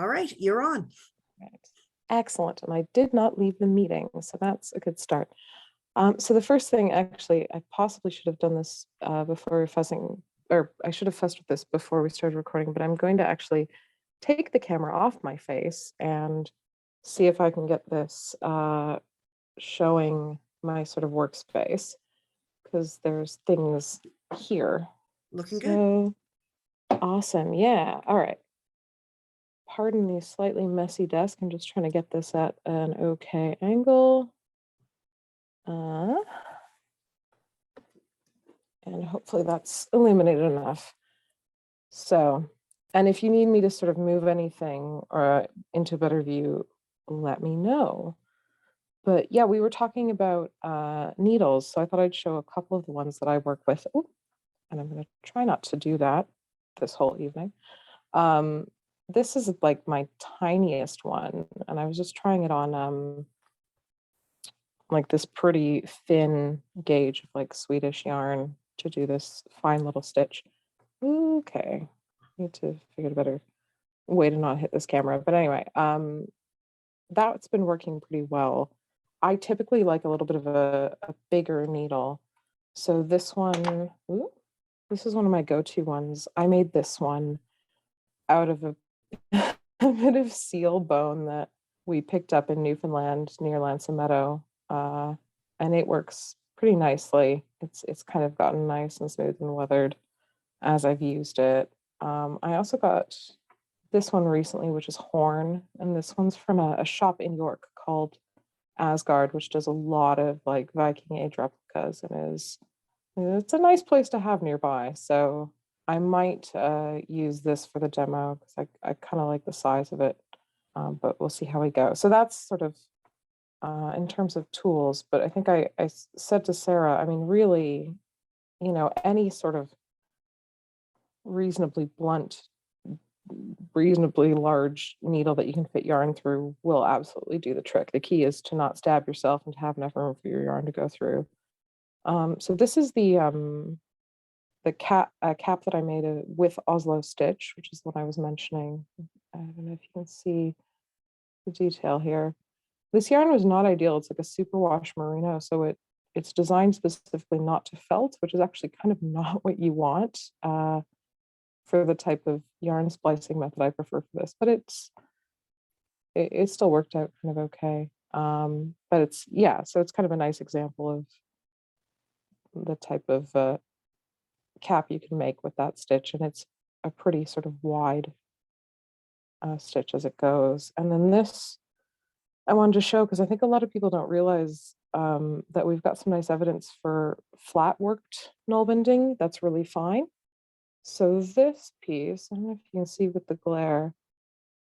All right, you're on. Right. Excellent. And I did not leave the meeting, so that's a good start. So the first thing, actually, I possibly should have done this before fussing, or I should have fussed with this before we started recording, but I'm going to actually take the camera off my face and see if I can get this showing my sort of workspace, because there's things here. Looking So awesome. Yeah. All right. Pardon the slightly messy desk. I'm just trying to get this at an okay angle. And hopefully that's illuminated enough. So, and if you need me to sort of move anything or into a better view, let me know. But yeah, we were talking about needles. So I thought I'd show a couple of the ones that I work with. Ooh, and I'm going to try not to do that this whole evening. This is like my tiniest one, and I was just trying it on like this pretty thin gauge of like Swedish yarn to do this fine little stitch. Okay, need to figure out a better way to not hit this camera. But anyway, that's been working pretty well. I typically like a little bit of a bigger needle. So this one, ooh, this is one of my go-to ones. I made this one out of a bit of seal bone that we picked up in Newfoundland near Lanson Meadow, and it works pretty nicely. It's kind of gotten nice and smooth and weathered as I've used it. I also got this one recently, which is horn, and this one's from a shop in York called Asgard, which does a lot of like Viking age replicas, and it's a nice place to have nearby. So I might use this for the demo because I kind of like the size of it, but we'll see how we go. So that's sort of in terms of tools, but I think I said to Sarah, I mean, really, any sort of reasonably blunt, reasonably large needle that you can fit yarn through will absolutely do the trick. The key is to not stab yourself and to have enough room for your yarn to go through. So this is the cap that I made with Oslo stitch, which is what I was mentioning. I don't know if you can see the detail here. This yarn was not ideal. It's like a superwash merino, so it's designed specifically not to felt, which is actually kind of not what you want for the type of yarn splicing method I prefer for this. But it still worked out kind of okay. But so it's kind of a nice example of the type of cap you can make with that stitch, and it's a pretty sort of wide stitch as it goes. And then this I wanted to show because I think a lot of people don't realize that we've got some nice evidence for flat worked Nalbinding that's really fine. So this piece, I don't know if you can see with the glare,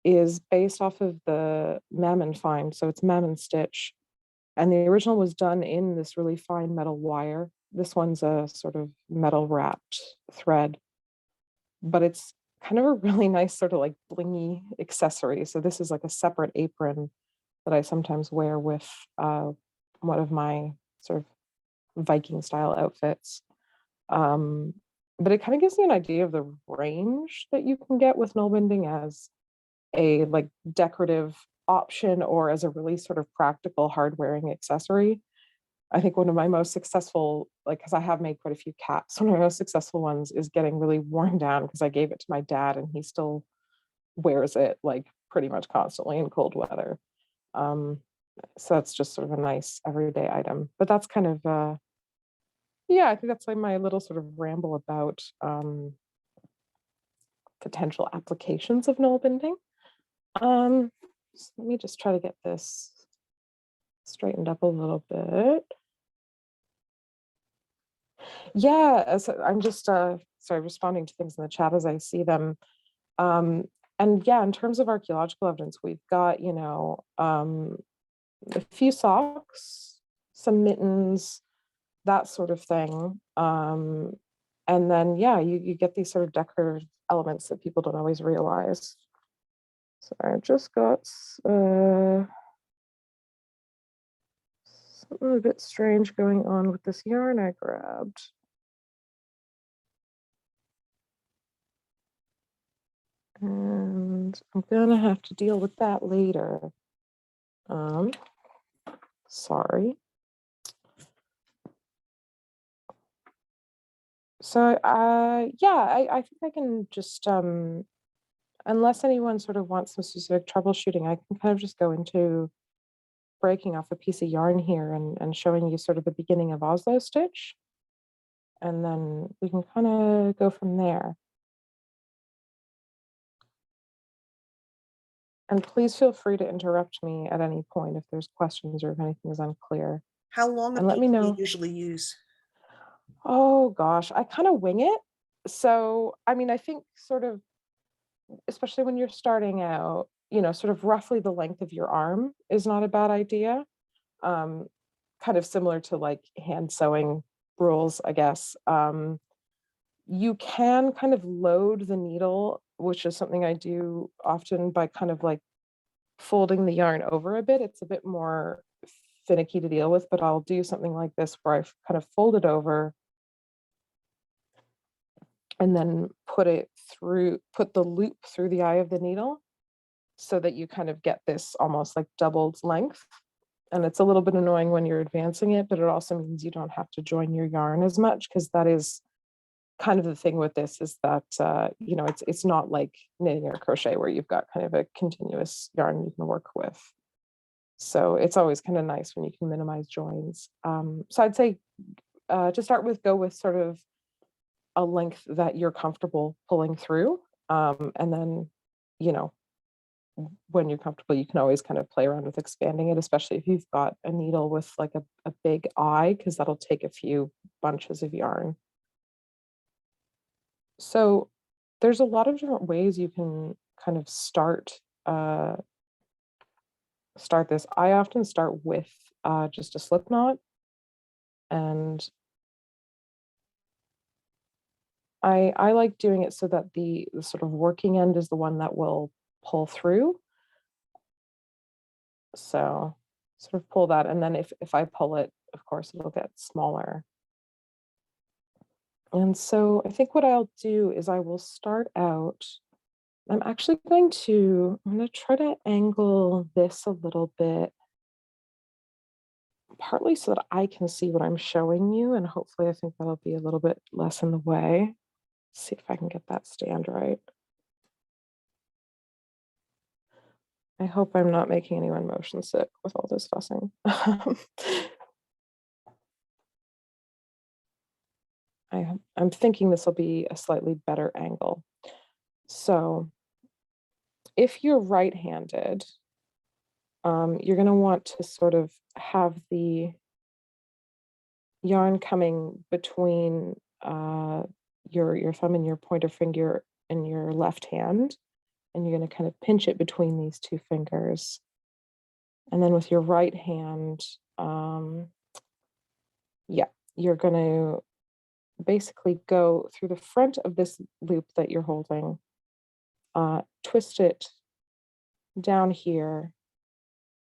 is based off of the Mammon find. So it's Mammon stitch. And the original was done in this really fine metal wire. This one's a sort of metal wrapped thread, but it's kind of a really nice sort of like blingy accessory. So this is like a separate apron that I sometimes wear with one of my sort of Viking style outfits. But it kind of gives you an idea of the range that you can get with Nalbinding as a like decorative option or as a really sort of practical hard wearing accessory. I think one of my most successful, like, because I have made quite a few caps, one of my most successful ones is getting really worn down because I gave it to my dad and he still wears it like pretty much constantly in cold weather. So that's just sort of a nice everyday item. But that's kind of I think that's like my little sort of ramble about potential applications of Nalbinding. So let me just try to get this straightened up a little bit. Yeah, so I'm just sorry, responding to things in the chat as I see them. And yeah, in terms of archaeological evidence, we've got, a few socks, some mittens, that sort of thing. And then, yeah, you get these sort of decorative elements that people don't always realize. So I just got something a bit strange going on with this yarn I grabbed. And and I'm gonna have to deal with that later. Sorry. So, yeah, I think I can just, unless anyone sort of wants some specific troubleshooting, I can kind of just go into breaking off a piece of yarn here and showing you sort of the beginning of Oslo stitch, and then we can kind of go from there. And please feel free to interrupt me at any point if there's questions or if anything is unclear. How long a And let piece me do you know. usually use? Oh gosh, I kind of wing it. So, I mean, I think sort of, especially when you're starting out, sort of roughly the length of your arm is not a bad idea. Um, Kind of similar to like hand sewing rules, I guess. You can kind of load the needle, which is something I do often by kind of like folding the yarn over a bit. It's a bit more finicky to deal with, but I'll do something like this where I've kind of fold it over and then put the loop through the eye of the needle so that you kind of get this almost like doubled length. And it's a little bit annoying when you're advancing it, but it also means you don't have to join your yarn as much, because that is kind of the thing with this, is that it's not like knitting or crochet where you've got kind of a continuous yarn you can work with. So it's always kind of nice when you can minimize joins. So I'd say to start with, go with sort of a length that you're comfortable pulling through. And then, you know, when you're comfortable, you can always kind of play around with expanding it, especially if you've got a needle with like a big eye, because that'll take a few bunches of yarn. So there's a lot of different ways you can kind of start this. I often start with just a slip knot, and I like doing it so that the sort of working end is the one that will pull through. So sort of pull that, and then if I pull it, of course, it'll get smaller. And so I think what I'll do is I will start out. I'm going to try to angle this a little bit, partly so that I can see what I'm showing you, and hopefully I think that'll be a little bit less in the way. See if I can get that stand right. I hope I'm not making anyone motion sick with all this fussing. I'm thinking this will be a slightly better angle. So if you're right-handed, you're going to want to sort of have the yarn coming between your thumb and your pointer finger in your left hand, and you're going to kind of pinch it between these two fingers. And then with your right hand, yeah, you're going to basically go through the front of this loop that you're holding, twist it down here,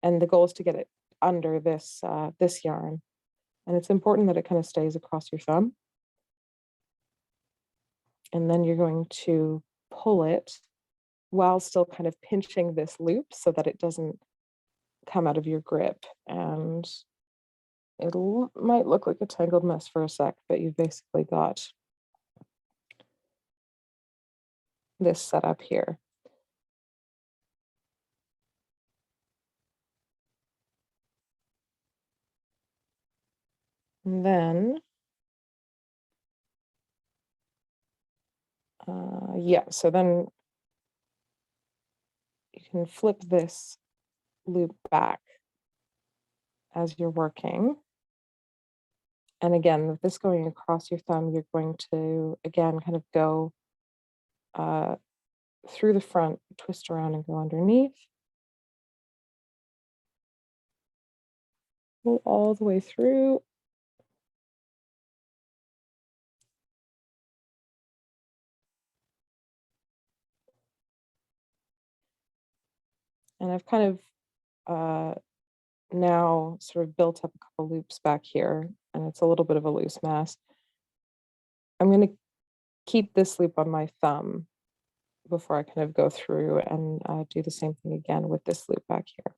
and the goal is to get it under this yarn. And it's important that it kind of stays across your thumb. And then you're going to pull it while still kind of pinching this loop so that it doesn't come out of your grip. And it might look like a tangled mess for a sec, but you've basically got this set up here. And then, yeah, so then you can flip this loop back as you're working. And again, with this going across your thumb, you're going to, again, kind of go through the front, twist around and go underneath. Pull all the way through. And I've kind of now sort of built up a couple loops back here, and it's a little bit of a loose mess. I'm going to keep this loop on my thumb, before I kind of go through and do the same thing again with this loop back here.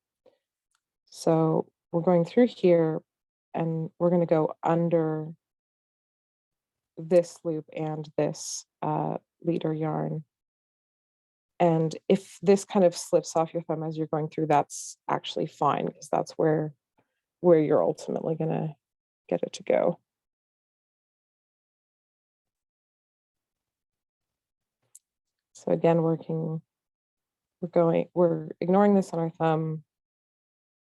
So we're going through here and we're going to go under this loop and this leader yarn. And if this kind of slips off your thumb as you're going through, that's actually fine, because that's where you're ultimately going to get it to go. So again, we're ignoring this on our thumb,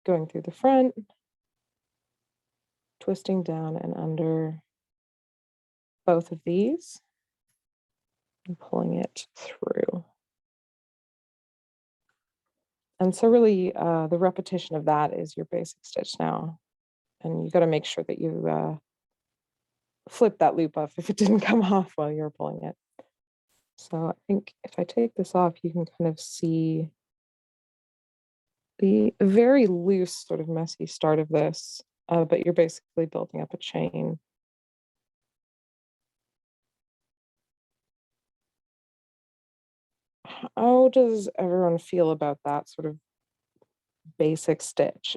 going through the front, twisting down and under both of these, and pulling it through. And so really the repetition of that is your basic stitch now. And you got to make sure that you flip that loop off if it didn't come off while you were pulling it. So I think if I take this off, you can kind of see the very loose, sort of messy start of this, but you're basically building up a chain. How does everyone feel about that sort of basic stitch?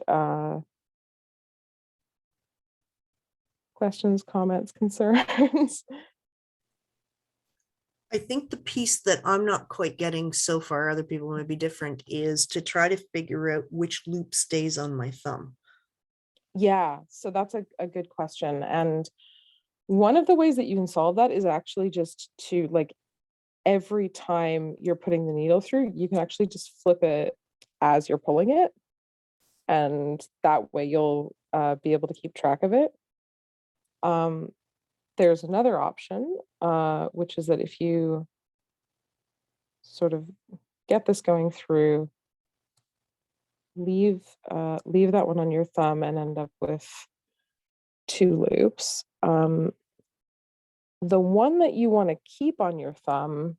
Questions, comments, concerns? I think the piece that I'm not quite getting so far, other people might be different, is to try to figure out which loop stays on my thumb. Yeah, so that's a good question. And one of the ways that you can solve that is actually just to, like, every time you're putting the needle through, you can actually just flip it as you're pulling it. And that way you'll be able to keep track of it. There's another option, which is that if you sort of get this going through, leave that one on your thumb and end up with 2 loops. The one that you want to keep on your thumb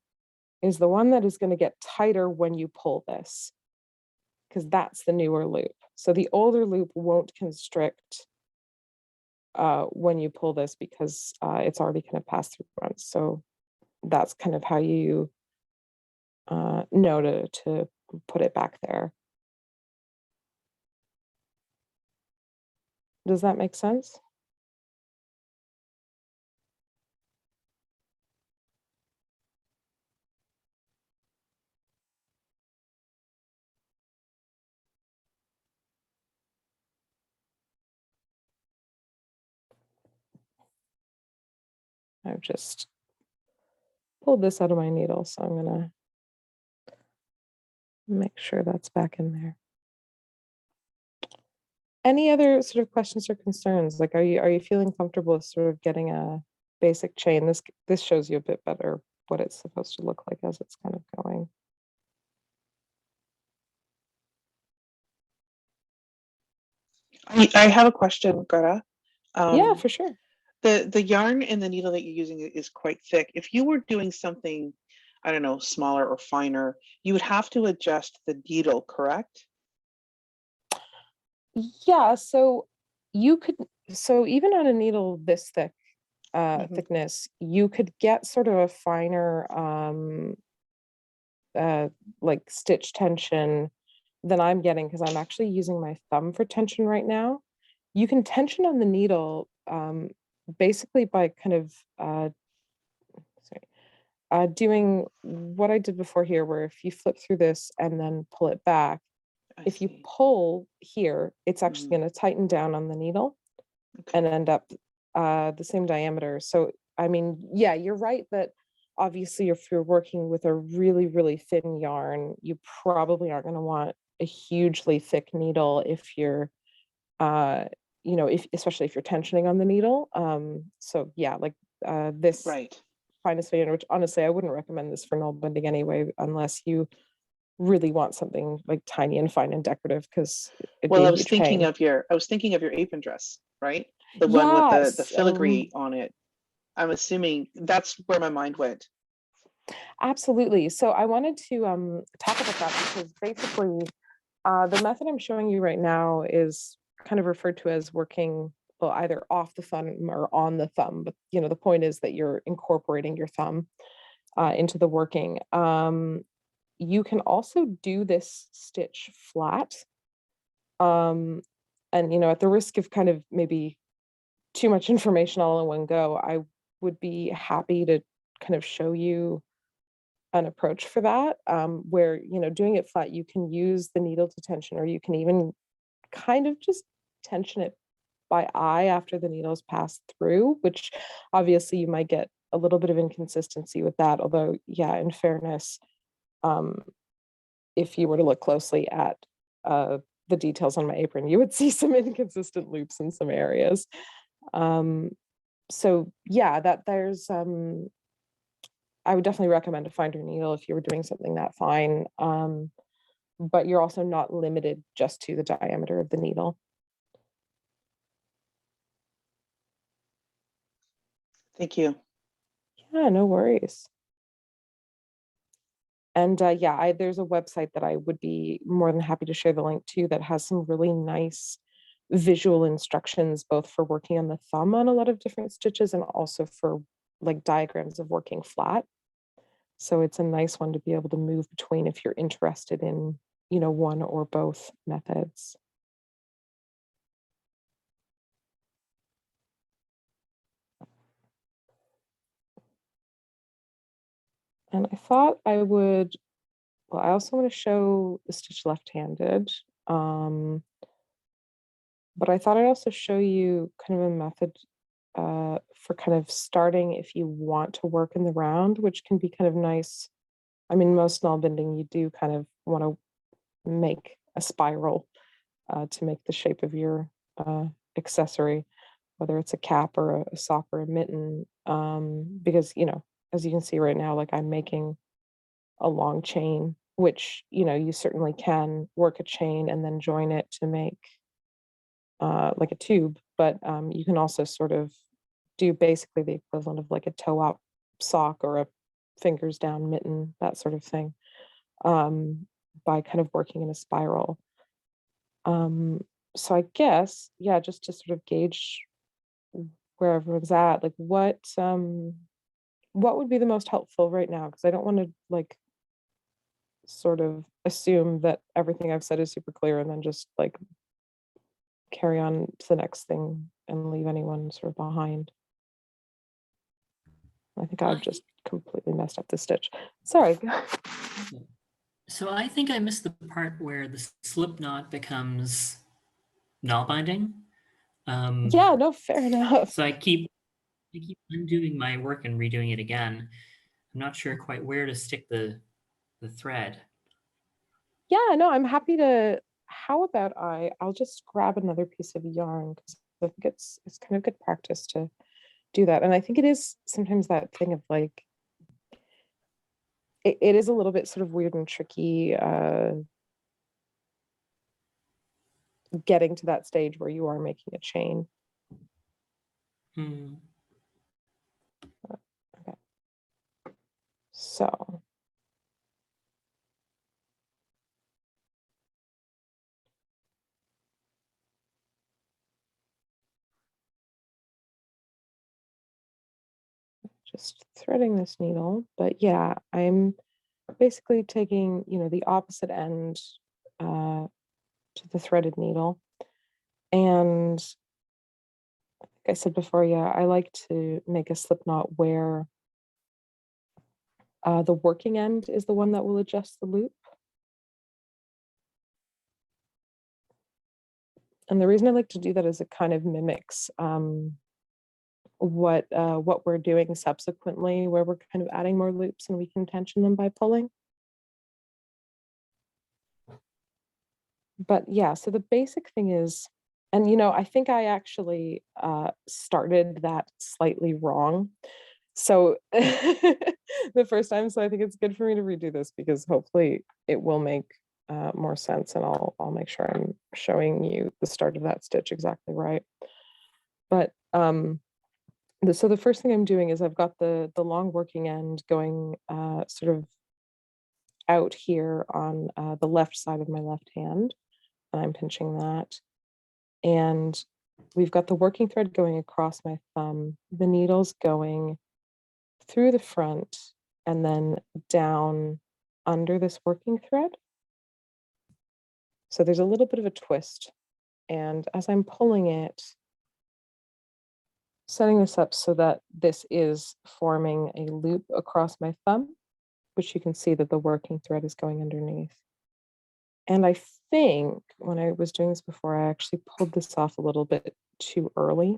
is the one that is going to get tighter when you pull this, because that's the newer loop. So the older loop won't constrict when you pull this, because it's already kind of passed through once. So that's kind of how you know to put it back there. Does that make sense? I've just pulled this out of my needle, so I'm gonna make sure that's back in there. Any other sort of questions or concerns? Like, are you feeling comfortable with sort of getting a basic chain? This shows you a bit better what it's supposed to look like as it's kind of going. I have a question, Greta. Yeah, for sure. The yarn and the needle that you're using is quite thick. If you were doing something, I don't know, smaller or finer, you would have to adjust the needle, correct? Yeah, so even on a needle this thick, thickness, you could get sort of a finer like stitch tension than I'm getting, because I'm actually using my thumb for tension right now. You can tension on the needle basically by kind of doing what I did before here, where if you flip through this and then pull it back, if you pull here, it's actually going to tighten down on the needle and end up the same diameter. So, I mean, yeah, you're right that obviously if you're working with a really, really thin yarn, you probably aren't going to want a hugely thick needle if you're, especially if you're tensioning on the needle. So yeah, like this finest yarn, which honestly, I wouldn't recommend this for Nalbinding anyway, unless you really want something like tiny and fine and decorative, because I was thinking of your apron dress, right? The one with the filigree on it. I'm assuming that's where my mind went. Absolutely. So I wanted to talk about that, because basically the method I'm showing you right now is kind of referred to as working, well, either off the thumb or on the thumb. But the point is that you're incorporating your thumb. into the working. You can also do this stitch flat. And, at the risk of kind of maybe too much information all in one go, I would be happy to kind of show you an approach for that, where, doing it flat, you can use the needle to tension, or you can even kind of just tension it by eye after the needles pass through, which obviously you might get a little bit of inconsistency with that. Although, yeah, in fairness, um, if you were to look closely at the details on my apron, you would see some inconsistent loops in some areas. So yeah, I would definitely recommend a finder needle if you were doing something that fine. But you're also not limited just to the diameter of the needle. Thank you. Yeah, no worries. And yeah, there's a website that I would be more than happy to share the link to that has some really nice visual instructions, both for working on the thumb on a lot of different stitches and also for like diagrams of working flat. So it's a nice one to be able to move between if you're interested in, one or both methods. And I thought I would, well, I also want to show the stitch left-handed. But I thought I'd also show you kind of a method for kind of starting if you want to work in the round, which can be kind of nice. I mean, most Nalbinding, you do kind of want to make a spiral to make the shape of your accessory, whether it's a cap or a sock or a mitten, because, as you can see right now, like I'm making a long chain, which, you certainly can work a chain and then join it to make like a tube, but you can also sort of do basically the equivalent of like a toe up sock or a fingers down mitten, that sort of thing, by kind of working in a spiral. So I guess, yeah, just to sort of gauge where everyone's at, like what would be the most helpful right now? Because I don't want to like sort of assume that everything I've said is super clear and then just like carry on to the next thing and leave anyone sort of behind. I think I've just completely messed up the stitch. Sorry. So I think I missed the part where the slip knot becomes null binding. Yeah, no, fair enough. So I keep undoing my work and redoing it again. I'm not sure quite where to stick the thread. Yeah, no, I'm happy to. How about I'll just grab another piece of yarn because I think it's kind of good practice to do that. And I think it is sometimes that thing of like it is a little bit sort of weird and tricky getting to that stage where you are making a chain. Hmm. Okay. So just threading this needle, but yeah, I'm basically taking, the opposite end to the threaded needle. And like I said before, yeah, I like to make a slip knot where the working end is the one that will adjust the loop. And the reason I like to do that is it kind of mimics what we're doing subsequently, where we're kind of adding more loops and we can tension them by pulling. But yeah, so the basic thing is, and I think I actually started that slightly wrong. So the first time, so I think it's good for me to redo this because hopefully it will make more sense, and I'll make sure I'm showing you the start of that stitch exactly right. But so the first thing I'm doing is I've got the long working end going sort of out here on the left side of my left hand, and I'm pinching that. And we've got the working thread going across my thumb, the needles going through the front and then down under this working thread. So there's a little bit of a twist. And as I'm pulling it, setting this up so that this is forming a loop across my thumb, which you can see that the working thread is going underneath. And I think when I was doing this before, I actually pulled this off a little bit too early.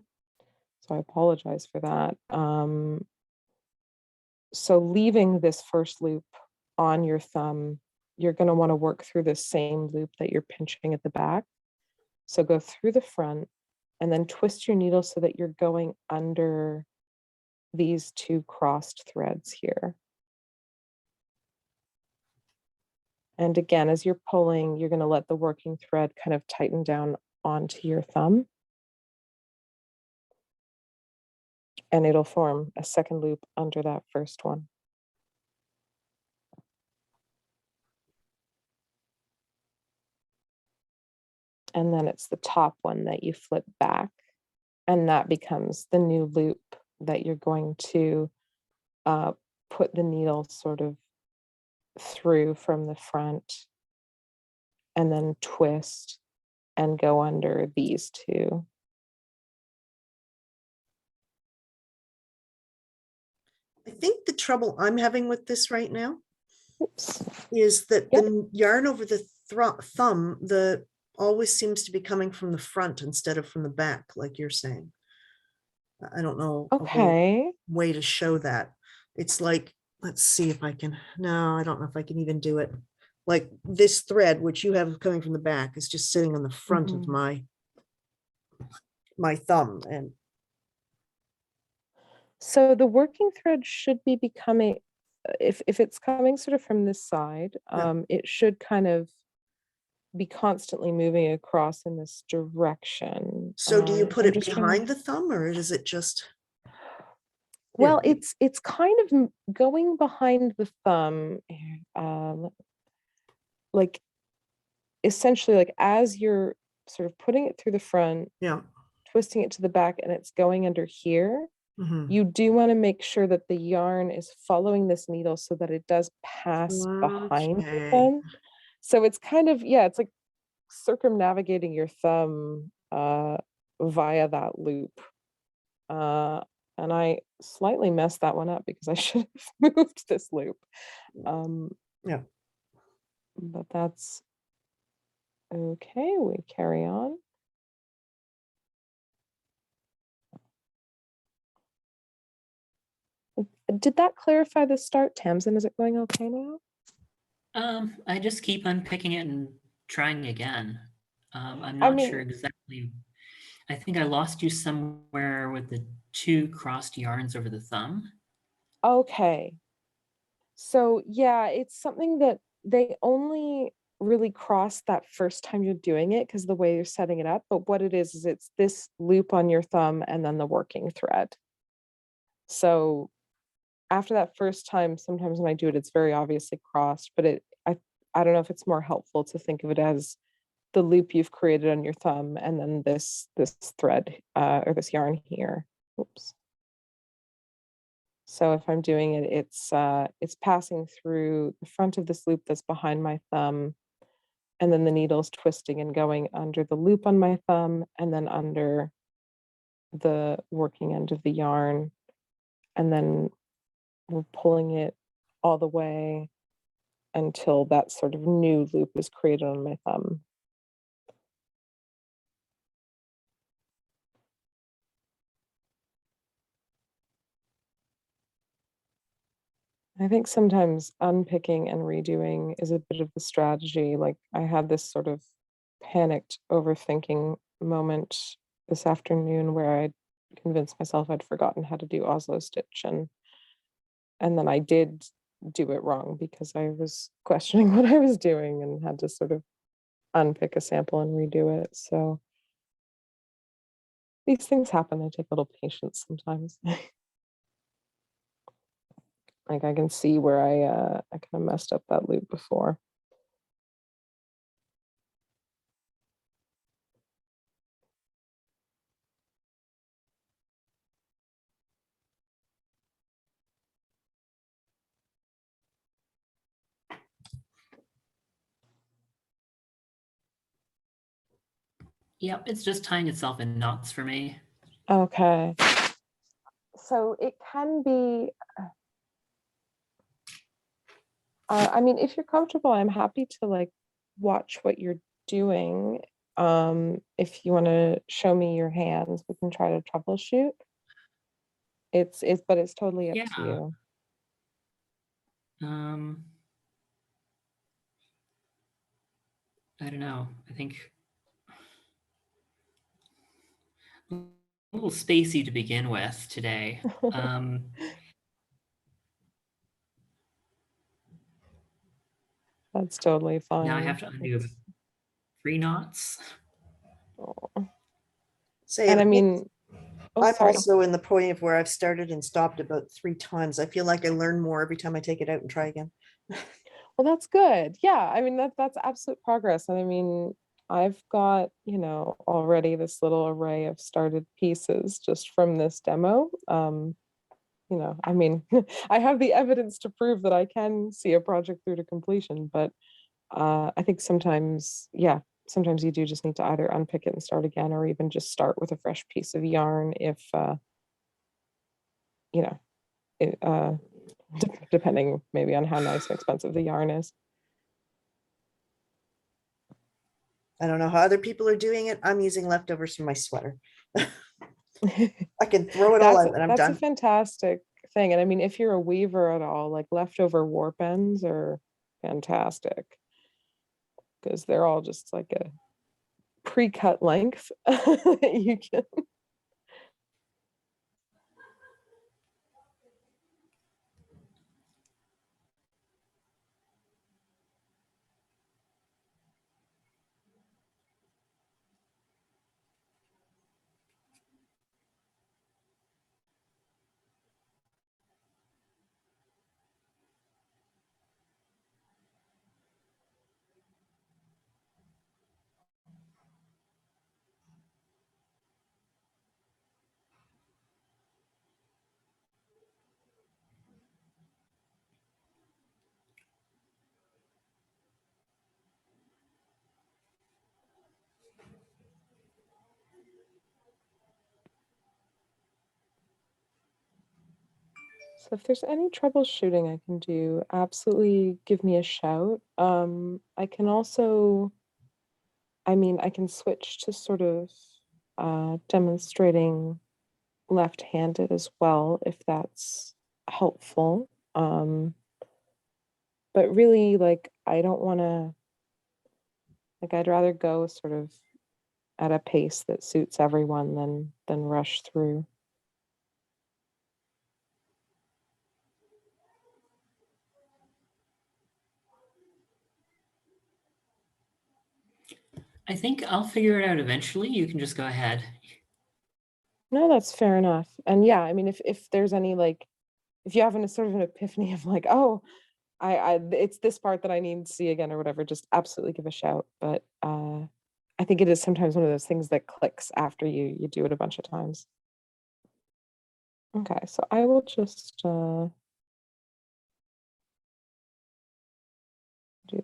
So I apologize for that. So leaving this first loop on your thumb, you're going to want to work through the same loop that you're pinching at the back. So go through the front and then twist your needle so that you're going under these two crossed threads here. And again, as you're pulling, you're going to let the working thread kind of tighten down onto your thumb. And it'll form a second loop under that first one. And then it's the top one that you flip back, and that becomes the new loop that you're going to put the needle sort of through from the front, and then twist and go under these two. I think the trouble I'm having with this right now Oops. is that Yep. the yarn over the thumb, always seems to be coming from the front instead of from the back, like you're saying. I don't know a Okay. way to show that. It's like, let's see if I can, no, I don't know if I can even do it. Like this thread, which you have coming from the back, is just sitting on the front of Mhm. my thumb. And So the working thread should be becoming, if it's coming sort of from this side, Yeah. it should kind of be constantly moving across in this direction. so do you put I'm it just trying to, behind the thumb, or is it just? well, Yeah. it's kind of going behind the thumb, like essentially like as you're sort of putting it through the front, Yeah. twisting it to the back, and it's going under here. Mhm. You do want to make sure that the yarn is following this needle so that it does pass behind the Okay. thumb. So it's kind of, yeah, it's like circumnavigating your thumb via that loop. And I slightly messed that one up because I should have moved this loop. Yeah. But that's okay. We carry on. Did that clarify the start, Tamsin? Is it going okay now? I just keep unpicking it and trying again. I'm I not mean, sure exactly. I think I lost you somewhere with the two crossed yarns over the thumb. okay. So yeah, it's something that they only really cross that first time you're doing it because the way you're setting it up. But what it is it's this loop on your thumb and then the working thread. So after that first time, sometimes when I do it, it's very obviously crossed, but I don't know if it's more helpful to think of it as the loop you've created on your thumb and then this thread or this yarn here. Oops. So if I'm doing it, it's passing through the front of this loop that's behind my thumb, and then the needle's twisting and going under the loop on my thumb and then under the working end of the yarn. And then we're pulling it all the way until that sort of new loop is created on my thumb. I think sometimes unpicking and redoing is a bit of the strategy. Like I had this sort of panicked overthinking moment this afternoon where I convinced myself I'd forgotten how to do Oslo stitch, and then I did do it wrong because I was questioning what I was doing and had to sort of unpick a sample and redo it. So these things happen. They take a little patience sometimes. Like I can see where I kind of messed up that loop before. Yep, it's just tying itself in knots for me. Okay. So it can be, I mean, if you're comfortable, I'm happy to like watch what you're doing. If you want to show me your hands, we can try to troubleshoot. But it's totally up to Yeah. you. I don't know. I think a little spacey to begin with today. That's totally fine. Now I have to undo 3 knots. Say, And I mean, oh, I'm sorry. also in the point of where I've started and stopped about 3 times. I feel like I learn more every time I take it out and try again. Well, that's good. Yeah, I mean that's absolute progress. And I mean, I've got, already this little array of started pieces just from this demo. I mean, I have the evidence to prove that I can see a project through to completion, but I think sometimes, yeah, sometimes you do just need to either unpick it and start again, or even just start with a fresh piece of yarn if you know, depending maybe on how nice and expensive the yarn is. I don't know how other people are doing it. I'm using leftovers from my sweater. I can throw it all out and I'm That's a done. fantastic thing. And I mean, if you're a weaver at all, like leftover warp ends are fantastic because they're all just like a pre-cut length. You can. So if there's any troubleshooting I can do, absolutely give me a shout. I can also, I mean, I can switch to sort of demonstrating left-handed as well, if that's helpful. But really, like, I don't want to, like, I'd rather go sort of at a pace that suits everyone than rush through. I think I'll figure it out eventually. You can just go ahead. No, that's fair enough. And yeah, I mean, if there's any like, if you have a sort of an epiphany of like, oh, it's this part that I need to see again or whatever, just absolutely give a shout. But I think it is sometimes one of those things that clicks after you do it a bunch of times. Okay, so I will just do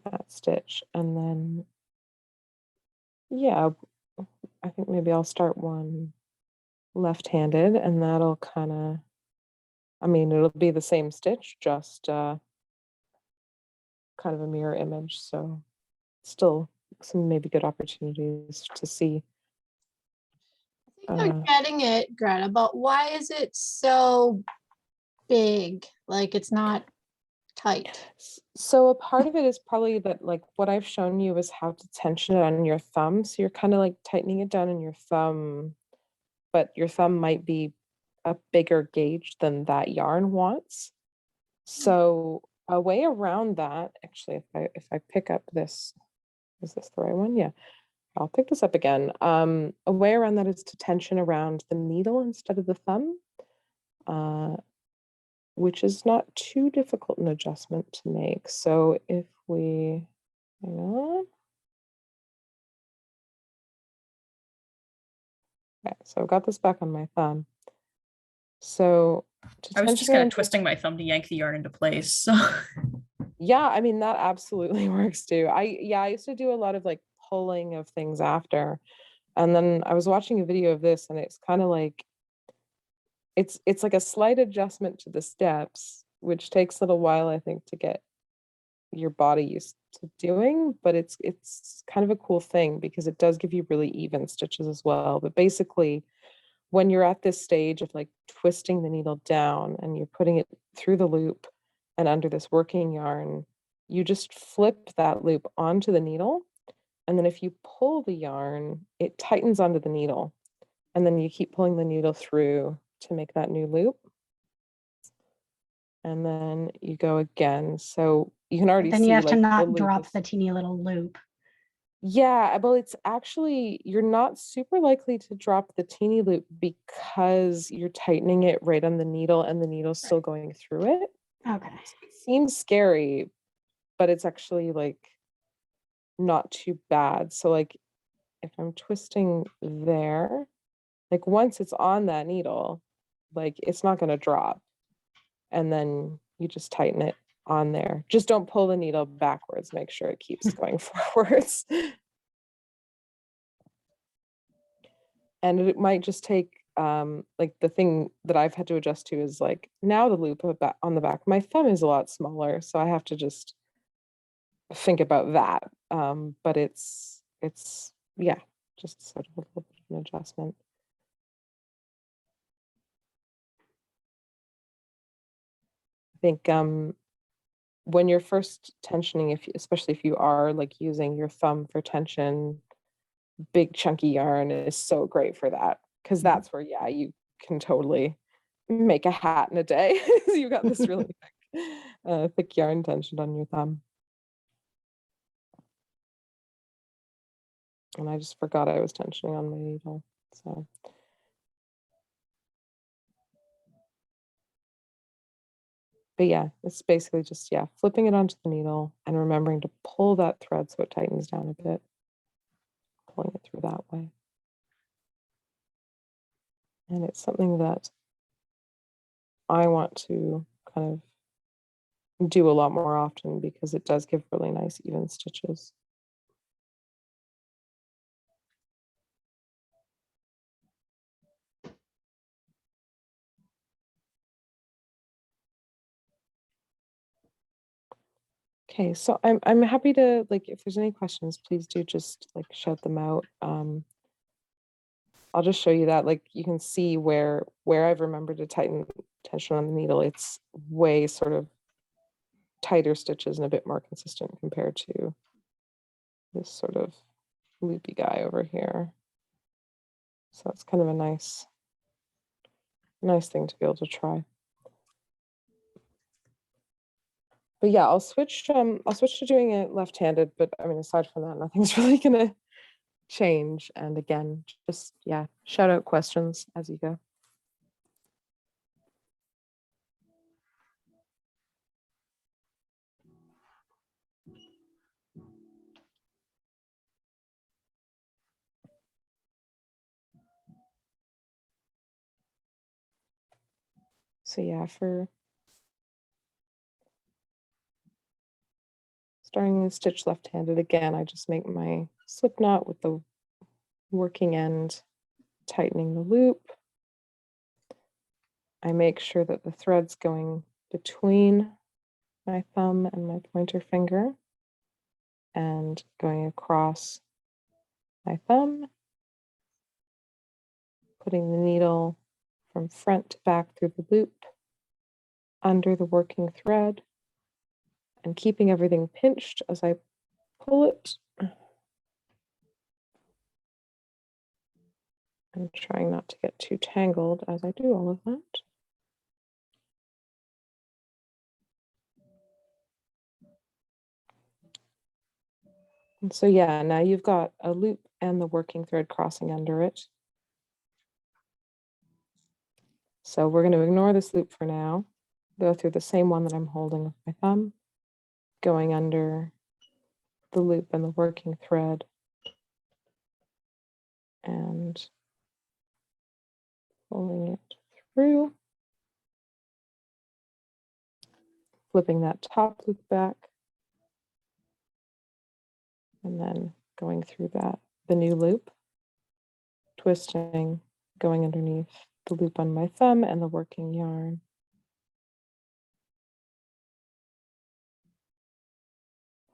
that stitch, and then yeah, I think maybe I'll start one left-handed, and that'll kind of, I mean, it'll be the same stitch, just kind of a mirror image. So still some maybe good opportunities to see. I think you're getting it, Greta, but why is it so big? Like it's not tight. So a part of it is probably that like what I've shown you is how to tension it on your thumb. So you're kind of like tightening it down in your thumb, but your thumb might be a bigger gauge than that yarn wants. So a way around that, actually, if I pick up this, is this the right one? Yeah, I'll pick this up again. A way around that is to tension around the needle instead of the thumb, which is not too difficult an adjustment to make. So if we, hang on. Okay, so I've got this back on my thumb. So I was just kind of twisting my thumb to yank the yarn into place. So yeah, I mean, that absolutely works too. I used to do a lot of like pulling of things after. And then I was watching a video of this, and it's kind of like, it's like a slight adjustment to the steps, which takes a little while, I think, to get your body used to doing, but it's kind of a cool thing because it does give you really even stitches as well. But basically, when you're at this stage of like twisting the needle down and you're putting it through the loop and under this working yarn, you just flip that loop onto the needle. And then if you pull the yarn, it tightens onto the needle. And then you keep pulling the needle through to make that new loop. And then you go again. So you can already Then see you have like to the not loop drop is- the teeny little loop. Yeah, well, it's actually, you're not super likely to drop the teeny loop because you're tightening it right on the needle and the needle's still going through it. Okay. It seems scary, but it's actually like not too bad. So like if I'm twisting there, like once it's on that needle, like it's not going to drop. And then you just tighten it on there. Just don't pull the needle backwards. Make sure it keeps going forwards. And it might just take like the thing that I've had to adjust to is like now the loop on the back of my thumb is a lot smaller, so I have to just think about that. But it's yeah, just sort of a little bit of an adjustment. I think when you're first tensioning, especially if you are like using your thumb for tension, big chunky yarn is so great for that, because that's where, yeah, you can totally make a hat in a day. You got this really thick yarn tensioned on your thumb. And I just forgot I was tensioning on my needle. So but yeah, it's basically just, yeah, flipping it onto the needle and remembering to pull that thread so it tightens down a bit, pulling it through that way. And it's something that I want to kind of do a lot more often because it does give really nice even stitches. Okay, so I'm happy to, like, if there's any questions, please do just like shout them out. I'll just show you that, like, you can see where I've remembered to tighten tension on the needle. It's way sort of tighter stitches and a bit more consistent compared to this sort of loopy guy over here. So it's kind of a nice thing to be able to try. But yeah, I'll switch to doing it left-handed, but I mean, aside from that, nothing's really gonna change. And again, just, yeah, shout out questions as you go. So yeah, for starting the stitch left-handed, again, I just make my slip knot with the working end, tightening the loop. I make sure that the thread's going between my thumb and my pointer finger and going across my thumb, putting the needle from front to back through the loop, under the working thread, and keeping everything pinched as I pull it. I'm trying not to get too tangled as I do all of that. And so yeah, now you've got a loop and the working thread crossing under it. So we're going to ignore this loop for now, go through the same one that I'm holding with my thumb, going under the loop and the working thread, and pulling it through, flipping that top loop back, and then going through the new loop. twisting, going underneath the loop on my thumb and the working yarn.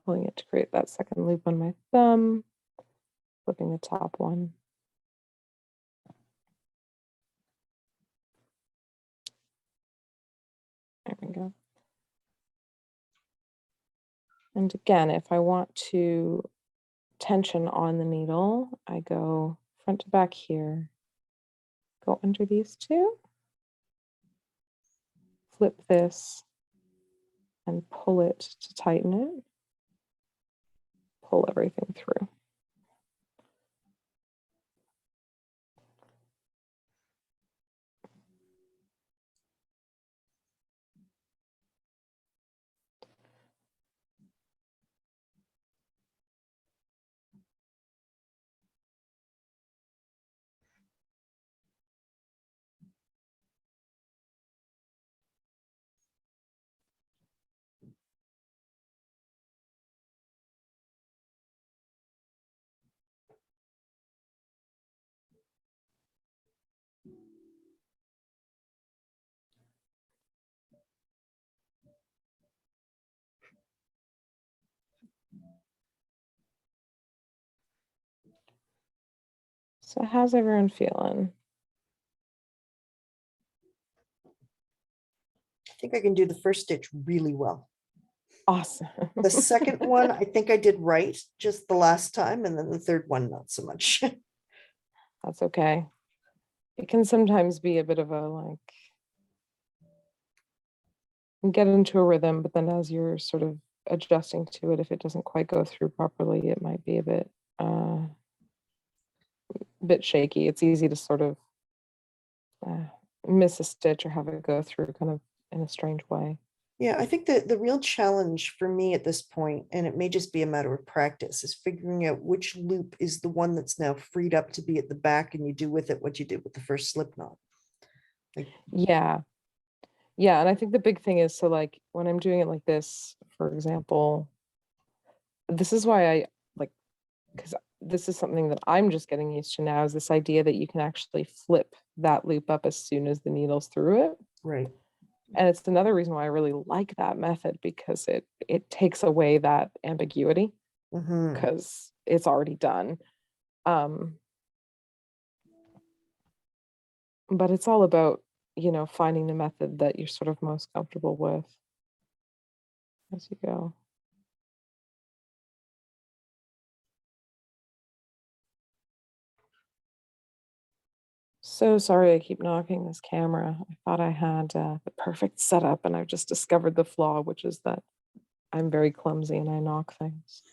Pulling it to create that second loop on my thumb, flipping the top one. There we go. And again, if I want to tension on the needle, I go front to back here, go under these two, flip this, and pull it to tighten it, pull everything through. So how's everyone feeling? I think I can do the first stitch really well. Awesome. The second one, I think I did right just the last time, and then the third one, not so much. That's okay. It can sometimes be a bit of a like, get into a rhythm, but then as you're sort of adjusting to it, if it doesn't quite go through properly, it might be a bit shaky. It's easy to sort of miss a stitch or have it go through kind of in a strange way. Yeah, I think that the real challenge for me at this point, and it may just be a matter of practice, is figuring out which loop is the one that's now freed up to be at the back, and you do with it what you did with the first slip knot. Like, Yeah. Yeah. And I think the big thing is, so like when I'm doing it like this, for example, this is why I like, because this is something that I'm just getting used to now, is this idea that you can actually flip that loop up as soon as the needle's through it. right. And it's another reason why I really like that method, because it takes away that ambiguity Mhm. because it's already done. But it's all about, finding the method that you're sort of most comfortable with as you go. So sorry I keep knocking this camera. I thought I had the perfect setup, and I've just discovered the flaw, which is that I'm very clumsy and I knock things.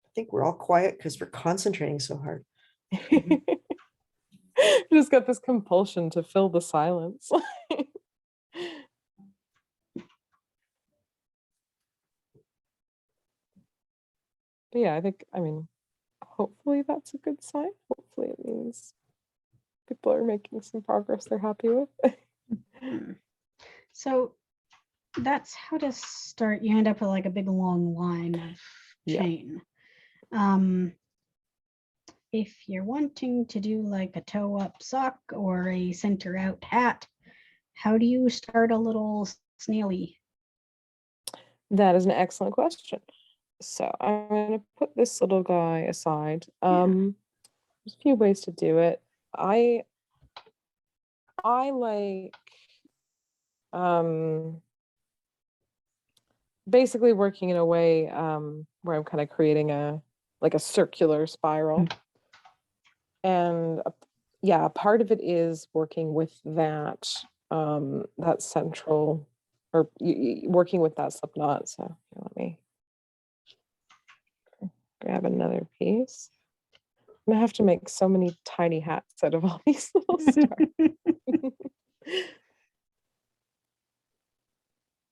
I think we're all quiet because we're concentrating so hard. Just got this compulsion to fill the silence. But yeah, I mean, hopefully that's a good sign. Hopefully it means people are making some progress they're happy with. So that's how to start. You end up with like a big long line of Yeah. chain. If you're wanting to do like a toe up sock or a center out hat, how do you start a little snaily? That is an excellent question. So I'm going to put this little guy aside. There's a few ways to do it. I like basically working in a way where I'm kind of creating a circular spiral. And yeah, part of it is working with that that central, or working with that slip knot. So here, let me grab another piece. I'm gonna have to make so many tiny hats out of all these little stars.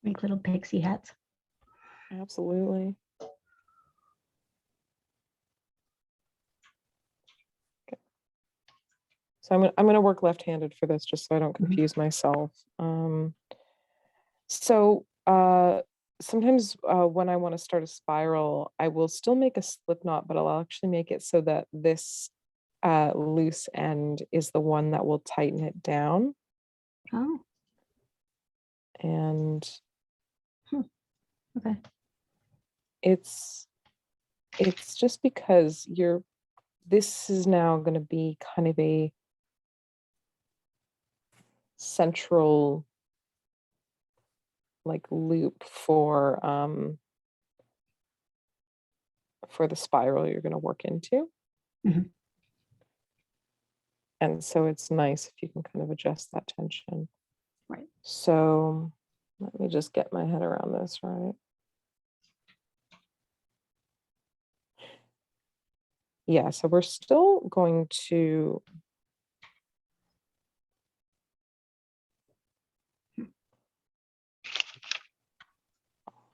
Make little pixie hats. Absolutely. Okay. So I'm gonna work left-handed for this, just so I don't confuse myself. So sometimes when I want to start a spiral, I will still make a slip knot, but I'll actually make it so that this loose end is the one that will tighten it down. Oh, And okay. it's just because this is now going to be kind of a central like loop for the spiral you're going to work into. Mhm. And so it's nice if you can kind of adjust that tension. Right. So let me just get my head around this, right? Yeah, so we're still going to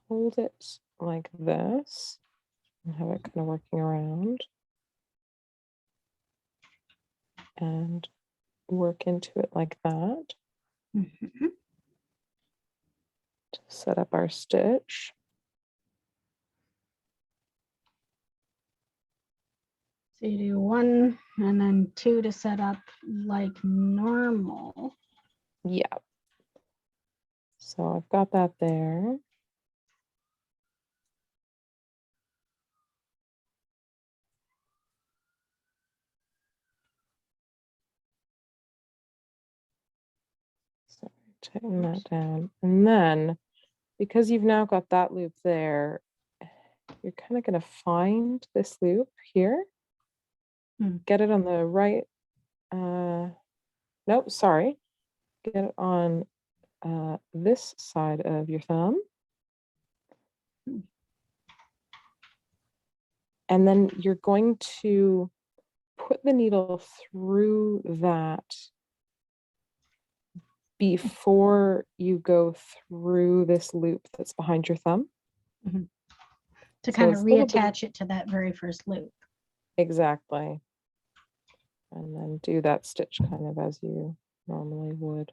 hold it like this and have it kind of working around and work into it like that Mhm. to set up our stitch. So you do 1 and then 2 to set up like normal. Yeah. So I've got that there. So tighten that down. And then because you've now got that loop there, you're kind of going to find this loop here. Get it on the right. Nope, sorry. Get it on this side of your thumb. And then you're going to put the needle through that before you go through this loop that's behind your thumb. To So kind of it's a little bit- reattach it to that very first loop. Exactly. And then do that stitch kind of as you normally would.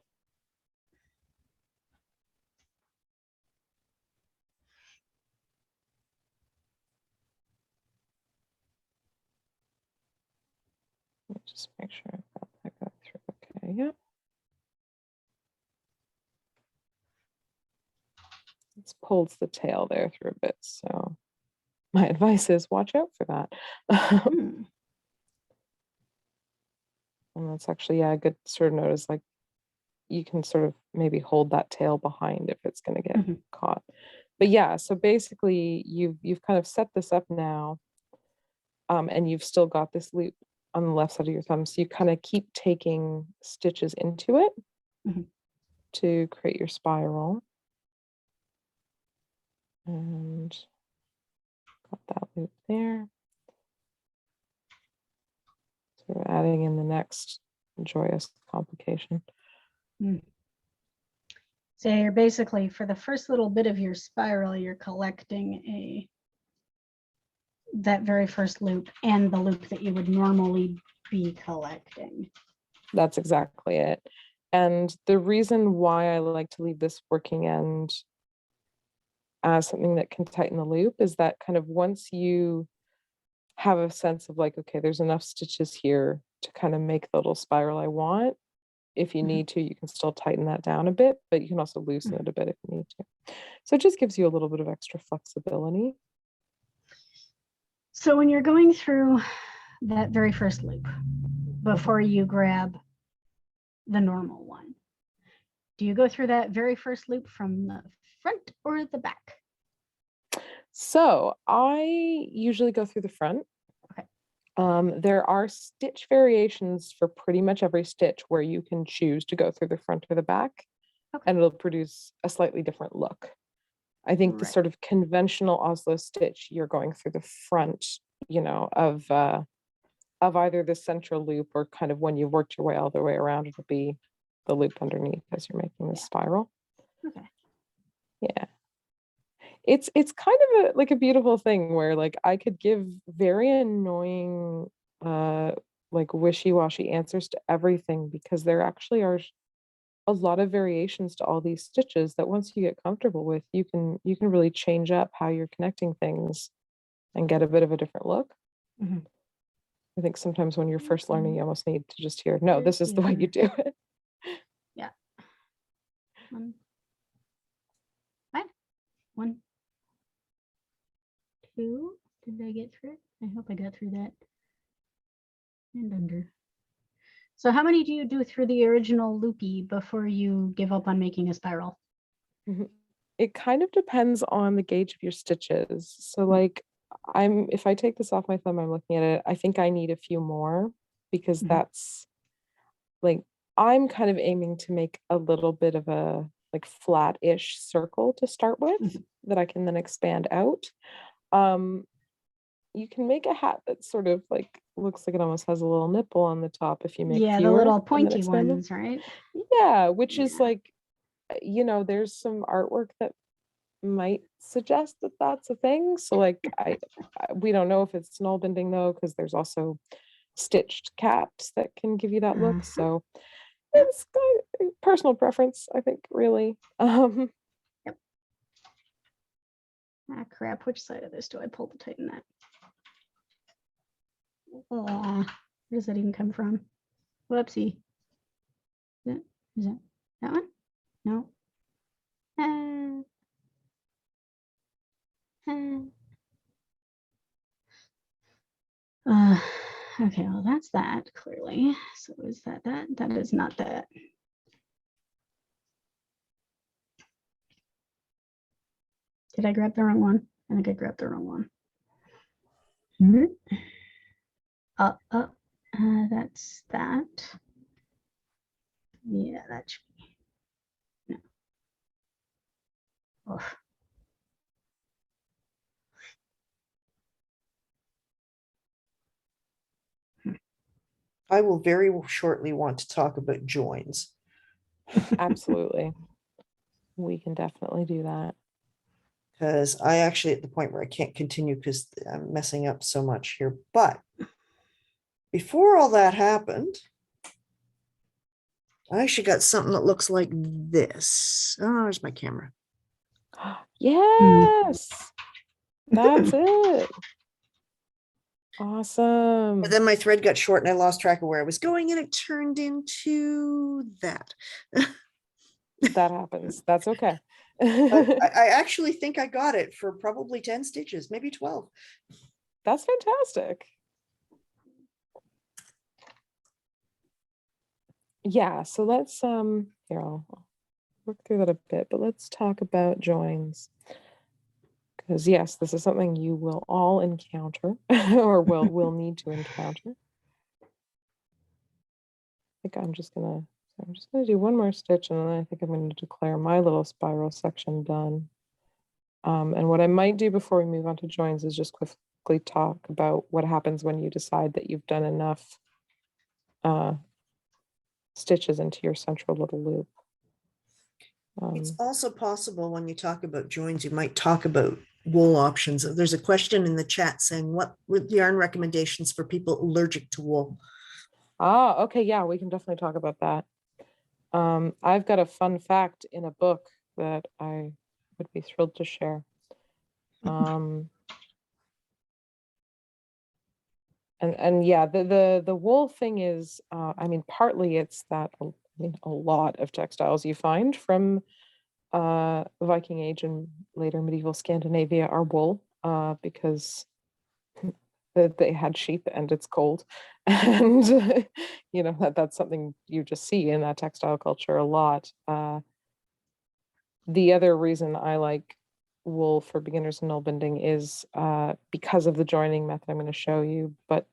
Let me just make sure I've got that go through. Okay, yeah. It's pulls the tail there through a bit, so my advice is watch out for that. Hmm. And that's actually, yeah, a good sort of notice, like you can sort of maybe hold that tail behind if it's going to get Mhm. caught. But yeah, so basically you've kind of set this up now, and you've still got this loop on the left side of your thumb. So you kind of keep taking stitches into it Mhm. to create your spiral. And got that loop there. So we're adding in the next joyous complication. So you're basically, for the first little bit of your spiral, you're collecting that very first loop and the loop that you would normally be collecting. That's exactly it. And the reason why I like to leave this working end as something that can tighten the loop is that kind of once you have a sense of like, okay, there's enough stitches here to kind of make the little spiral I want. If you Mhm. need to, you can still tighten that down a bit, but you can also loosen it a bit if you need to. So it just gives you a little bit of extra flexibility. So when you're going through that very first loop, before you grab the normal one, do you go through that very first loop from the front or the back? So I usually go through the front. Okay. There are stitch variations for pretty much every stitch where you can choose to go through the front or the back, Okay. and it'll produce a slightly different look. I think the Right. sort of conventional Oslo stitch, you're going through the front, of either the central loop or kind of when you've worked your way all the way around, it'll be the loop underneath as you're making the spiral. Okay. Yeah. It's kind of like a beautiful thing where like I could give very annoying like wishy-washy answers to everything because there actually are a lot of variations to all these stitches that once you get comfortable with, you can really change up how you're connecting things and get a bit of a different look. Mhm. I think sometimes when you're first learning, you almost need to just hear, no, this is the way you do it. Yeah. Fine. 1, 2. Did I get through it? I hope I got through that. And under. So how many do you do through the original loopy before you give up on making a spiral? It kind of depends on the gauge of your stitches. So like if I take this off my thumb, I'm looking at it, I think I need a few more because Mhm. that's like, I'm kind of aiming to make a little bit of a like flat-ish circle to start with that I can then expand out. You can make a hat that sort of like looks like it almost has a little nipple on the top if you make Yeah, the fewer little and then pointy expand them. ones, right? Yeah, which is Yeah. like, there's some artwork that might suggest that that's a thing. So like we don't know if it's Nalbinding though, because there's also stitched caps that can give you that look. Mhm. So Yep. it's personal preference, I think, really. Ah, crap. Which side of this do I pull to tighten that? Where does that even come from? Whoopsie. Is it that one? No. Okay, well, that's that clearly. So is that? That is not that. Did I grab the wrong one? I think I grabbed the wrong one. That's that. Yeah, that should be. No. Oof. I will very shortly want to talk about joins. Absolutely. We can definitely do that. Because I actually at the point where I can't continue because I'm messing up so much here. But before all that happened, I actually got something that looks like this. Oh, there's my camera. Yes, that's it. Awesome. But then my thread got short and I lost track of where I was going and it turned into that. That happens. That's okay. I actually think I got it for probably 10 stitches, maybe 12. That's fantastic. Yeah, so let's here I'll work through that a bit, but let's talk about joins. Because yes, this is something you will all encounter or will need to encounter. I think I'm just gonna do one more stitch and then I think I'm going to declare my little spiral section done. And what I might do before we move on to joins is just quickly talk about what happens when you decide that you've done enough stitches into your central little loop. It's also possible when you talk about joins, you might talk about wool options. There's a question in the chat saying what were yarn recommendations for people allergic to wool? Okay, yeah, we can definitely talk about that. I've got a fun fact in a book that I would be thrilled to share. And yeah, the wool thing is, I mean, partly it's that, I mean, a lot of textiles you find from Viking Age and later medieval Scandinavia are wool, because they had sheep and it's cold. And, that's something you just see in that textile culture a lot. The other reason I like wool for beginners in Nalbinding is because of the joining method I'm going to show you, but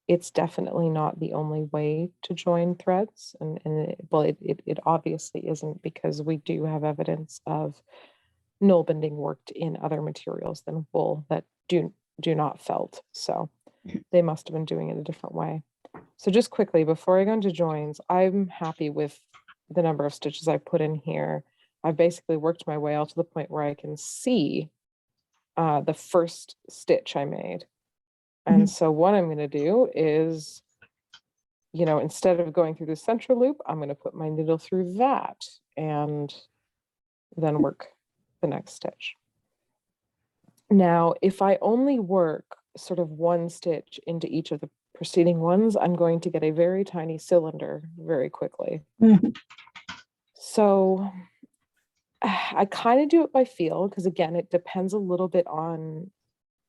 it's definitely not the only way to join threads. And it obviously isn't, because we do have evidence of Nalbinding worked in other materials than wool that do not felt. So they must have been doing it a different way. So just quickly, before I go into joins, I'm happy with the number of stitches I put in here. I've basically worked my way out to the point where I can see the first stitch I made. And so what I'm going to do is you know, instead of going through the central loop, I'm going to put my needle through that and then work the next stitch. Now, if I only work sort of one stitch into each of the preceding ones, I'm going to get a very tiny cylinder very quickly. Mhm. So I kind of do it by feel, because again, it depends a little bit on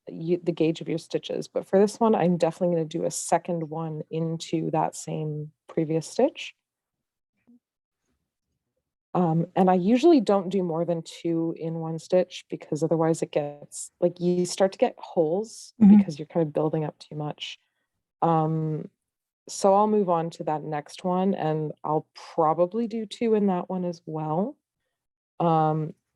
the gauge of your stitches. But for this one, I'm definitely going to do a second one into that same previous stitch. And I usually don't do more than 2 in one stitch, because otherwise it gets like you start to get holes Mhm. because you're kind of building up too much. So I'll move on to that next one, and I'll probably do 2 in that one as well.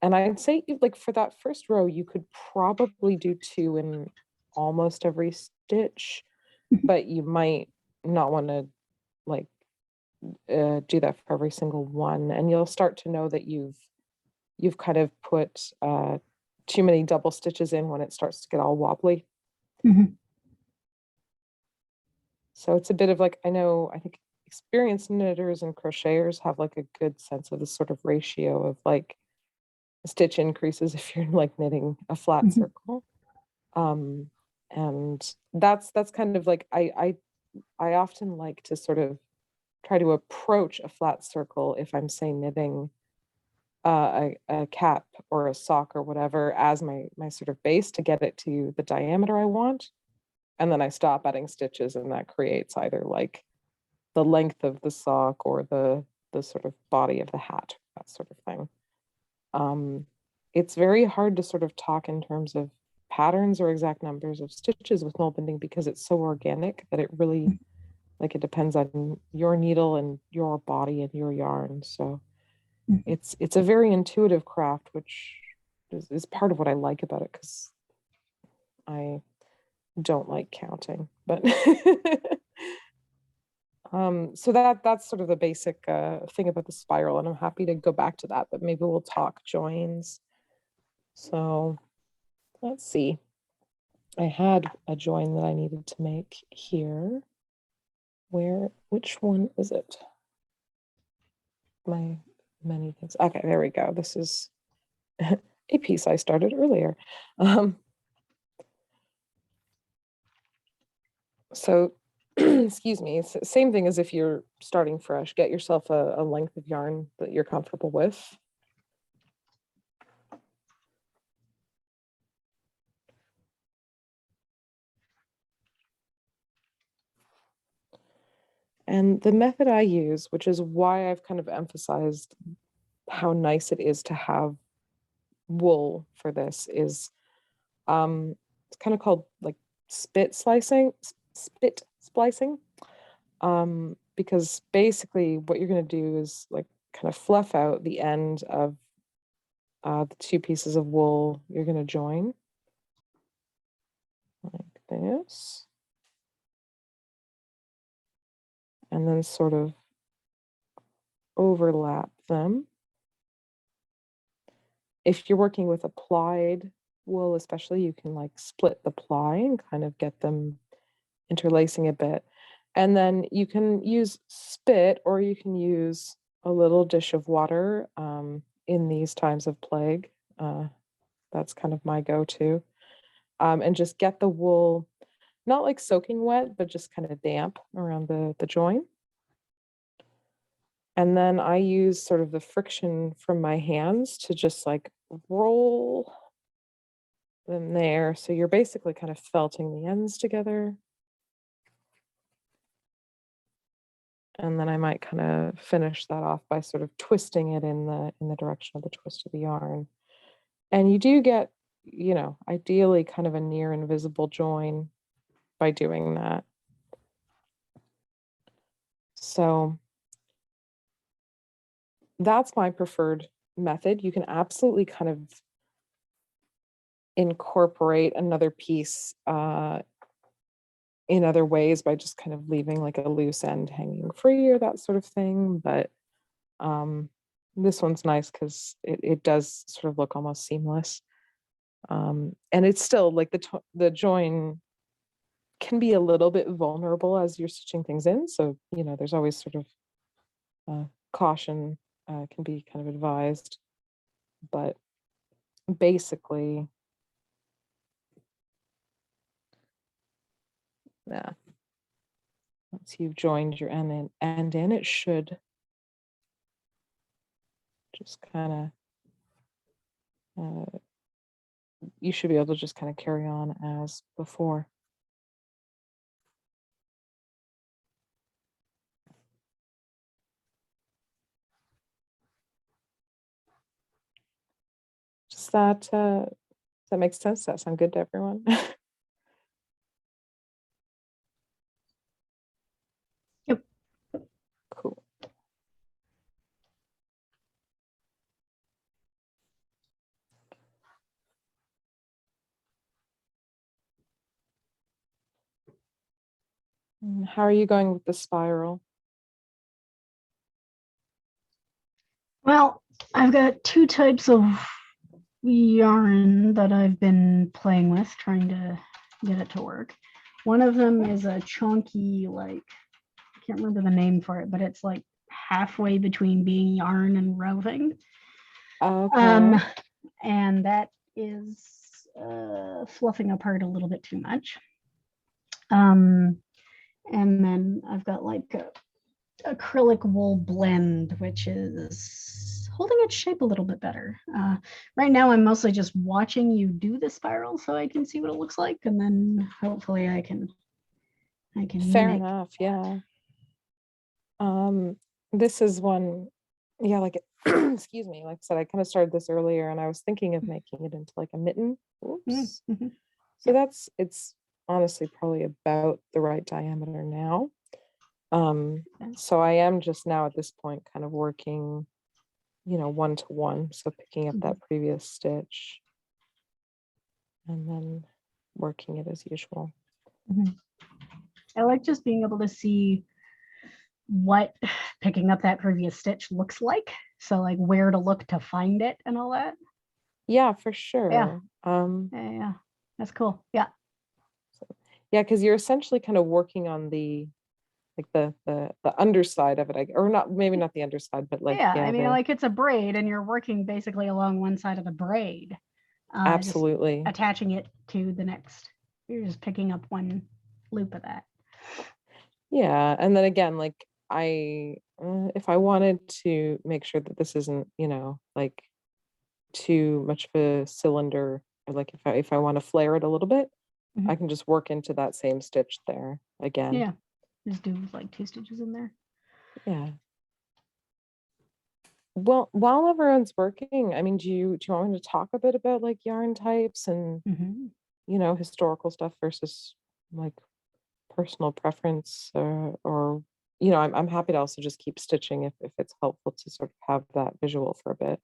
And I'd say like for that first row, you could probably do 2 in almost every stitch, but you might not want to like do that for every single one, and you'll start to know that you've kind of put too many double stitches in when it starts to get all wobbly. Mhm. So it's a bit of like, I think experienced knitters and crocheters have like a good sense of this sort of ratio of like stitch increases if you're like knitting a flat Mhm. circle. And that's kind of like I often like to sort of try to approach a flat circle if I'm, say, knitting a cap or a sock or whatever as my sort of base to get it to the diameter I want. And then I stop adding stitches, and that creates either like the length of the sock or the sort of body of the hat, that sort of thing. It's very hard to sort of talk in terms of patterns or exact numbers of stitches with Nalbinding, because it's so organic that it really, like, it depends on your needle and your body and your yarn. So Mhm. it's a very intuitive craft, which is part of what I like about it, because I don't like counting. But so that's sort of the basic thing about the spiral, and I'm happy to go back to that, but maybe we'll talk joins. So let's see. I had a join that I needed to make here. Which one is it? My many things. Okay, there we go. This is a piece I started earlier. So, excuse me, it's the same thing as if you're starting fresh. Get yourself a length of yarn that you're comfortable with. And the method I use, which is why I've kind of emphasized how nice it is to have wool for this, is it's kind of called like spit splicing, because basically what you're going to do is like kind of fluff out the end of the 2 pieces of wool you're going to join like this, and then sort of overlap them. If you're working with applied wool especially, you can like split the ply and kind of get them interlacing a bit. And then you can use spit, or you can use a little dish of water in these times of plague. That's kind of my go-to. And just get the wool, not like soaking wet, but just kind of damp around the join. And then I use sort of the friction from my hands to just like roll them there. So you're basically kind of felting the ends together. And then I might kind of finish that off by sort of twisting it in the direction of the twist of the yarn. And you do get, ideally kind of a near invisible join by doing that. So that's my preferred method. You can absolutely kind of incorporate another piece in other ways by just kind of leaving like a loose end hanging free or that sort of thing. But this one's nice because it does sort of look almost seamless. And it's still like the join can be a little bit vulnerable as you're stitching things in. So, you know, there's always sort of caution can be kind of advised. But basically, yeah, once you've joined your end in, it should just kind of, you should be able to just kind of carry on as before. Does that make sense? Does that sound good to everyone? Yep. Cool. How are you going with the spiral? Well, I've got two types of yarn that I've been playing with, trying to get it to work. One of them is a chunky, like, I can't remember the name for it, but it's like halfway between being yarn and roving. Okay. And that is fluffing apart a little bit too much. And then I've got like a acrylic wool blend, which is holding its shape a little bit better. Right now, I'm mostly just watching you do the spiral so I can see what it looks like, and then hopefully I can Fair mimic. enough. Yeah. This is one, yeah, like excuse me, like I said, I kind of started this earlier and I was thinking of making it into like a mitten. Oops. Mm-hmm. So it's honestly probably about the right diameter now. So I am just now at this point kind of working, you know, 1-to-1. So picking up that previous stitch and then working it as usual. I like just being able to see what picking up that previous stitch looks like. So like where to look to find it and all that. Yeah, for sure. Yeah, that's cool. Yeah. Yeah, because you're essentially kind of working on the like the underside of it, or not, maybe not the underside, but like I mean, the, like it's a braid and you're working basically along one side of the braid. absolutely. Just attaching it to the next. You're just picking up one loop of that. Yeah, and then again, like if I wanted to make sure that this isn't, you know, like too much of a cylinder, or like if I want to flare it a little bit, I can just work into that same stitch there again. Yeah, just do like 2 stitches in there. Yeah. Well, while everyone's working, I mean, do you want me to talk a bit about like yarn types and you know, historical stuff versus like personal preference, or you know, I'm happy to also just keep stitching if it's helpful to sort of have that visual for a bit.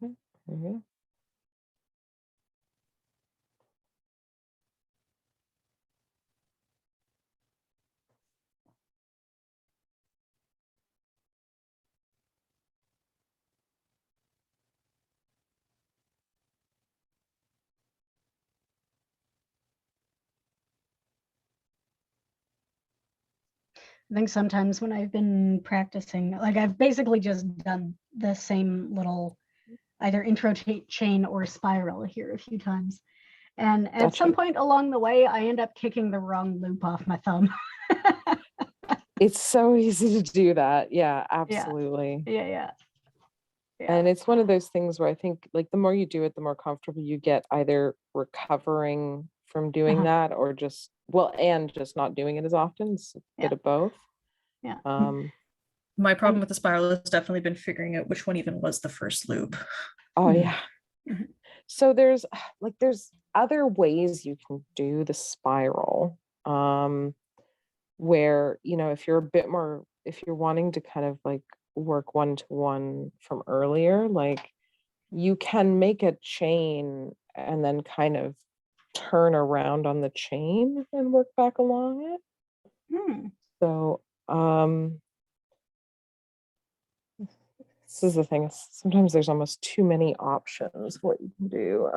There we go. I think sometimes when I've been practicing, like I've basically just done the same little either intro chain or spiral here a few times. And at some point along the way, I end up kicking the wrong loop off my thumb. It's so easy to do that. Yeah, absolutely. Yeah. And it's one of those things where I think like the more you do it, the more comfortable you get either recovering from doing that or just, well, and just not doing it as often. It's a bit of both. Yeah. My problem with the spiral has definitely been figuring out which one even was the first loop. Oh yeah. So there's other ways you can do the spiral, where, you know, if you're a bit more, if you're wanting to kind of like work 1-to-1 from earlier, like you can make a chain and then kind of turn around on the chain and work back along it. So This is the thing. Sometimes there's almost too many options what you can do.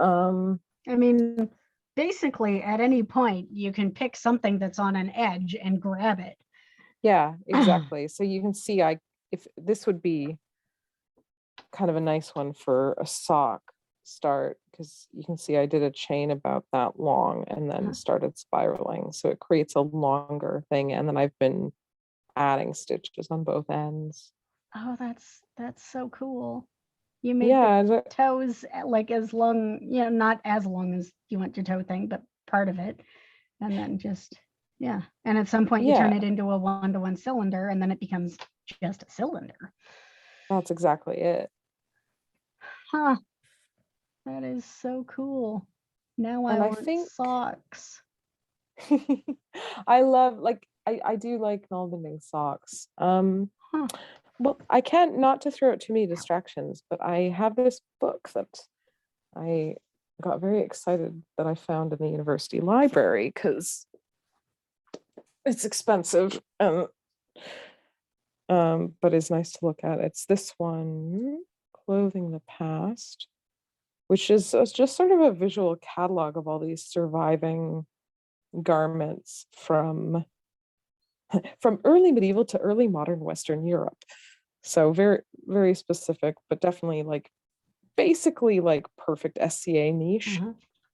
I mean, basically, at any point, you can pick something that's on an edge and grab it. Yeah, exactly. So you can see if this would be kind of a nice one for a sock start, because you can see I did a chain about that long and then started spiraling. So it creates a longer thing. And then I've been adding stitches on both ends. Oh, that's so cool. You made Yeah, the toes like as long, not as long as you want your toe thing, but part of it. And then just, yeah. And at some point you turn it into a 1-to-1 cylinder and then it becomes just a cylinder. that's exactly it. Huh. That is so cool. Now I want socks. I love, like, I do like Nalbinding socks. Well, I can't, not to throw out too many distractions, but I have this book that I got very excited that I found in the university library because it's expensive, but it's nice to look at. It's this one, Clothing the Past, which is just sort of a visual catalog of all these surviving garments from early medieval to early modern Western Europe. So very, very specific, but definitely like basically like perfect SCA niche.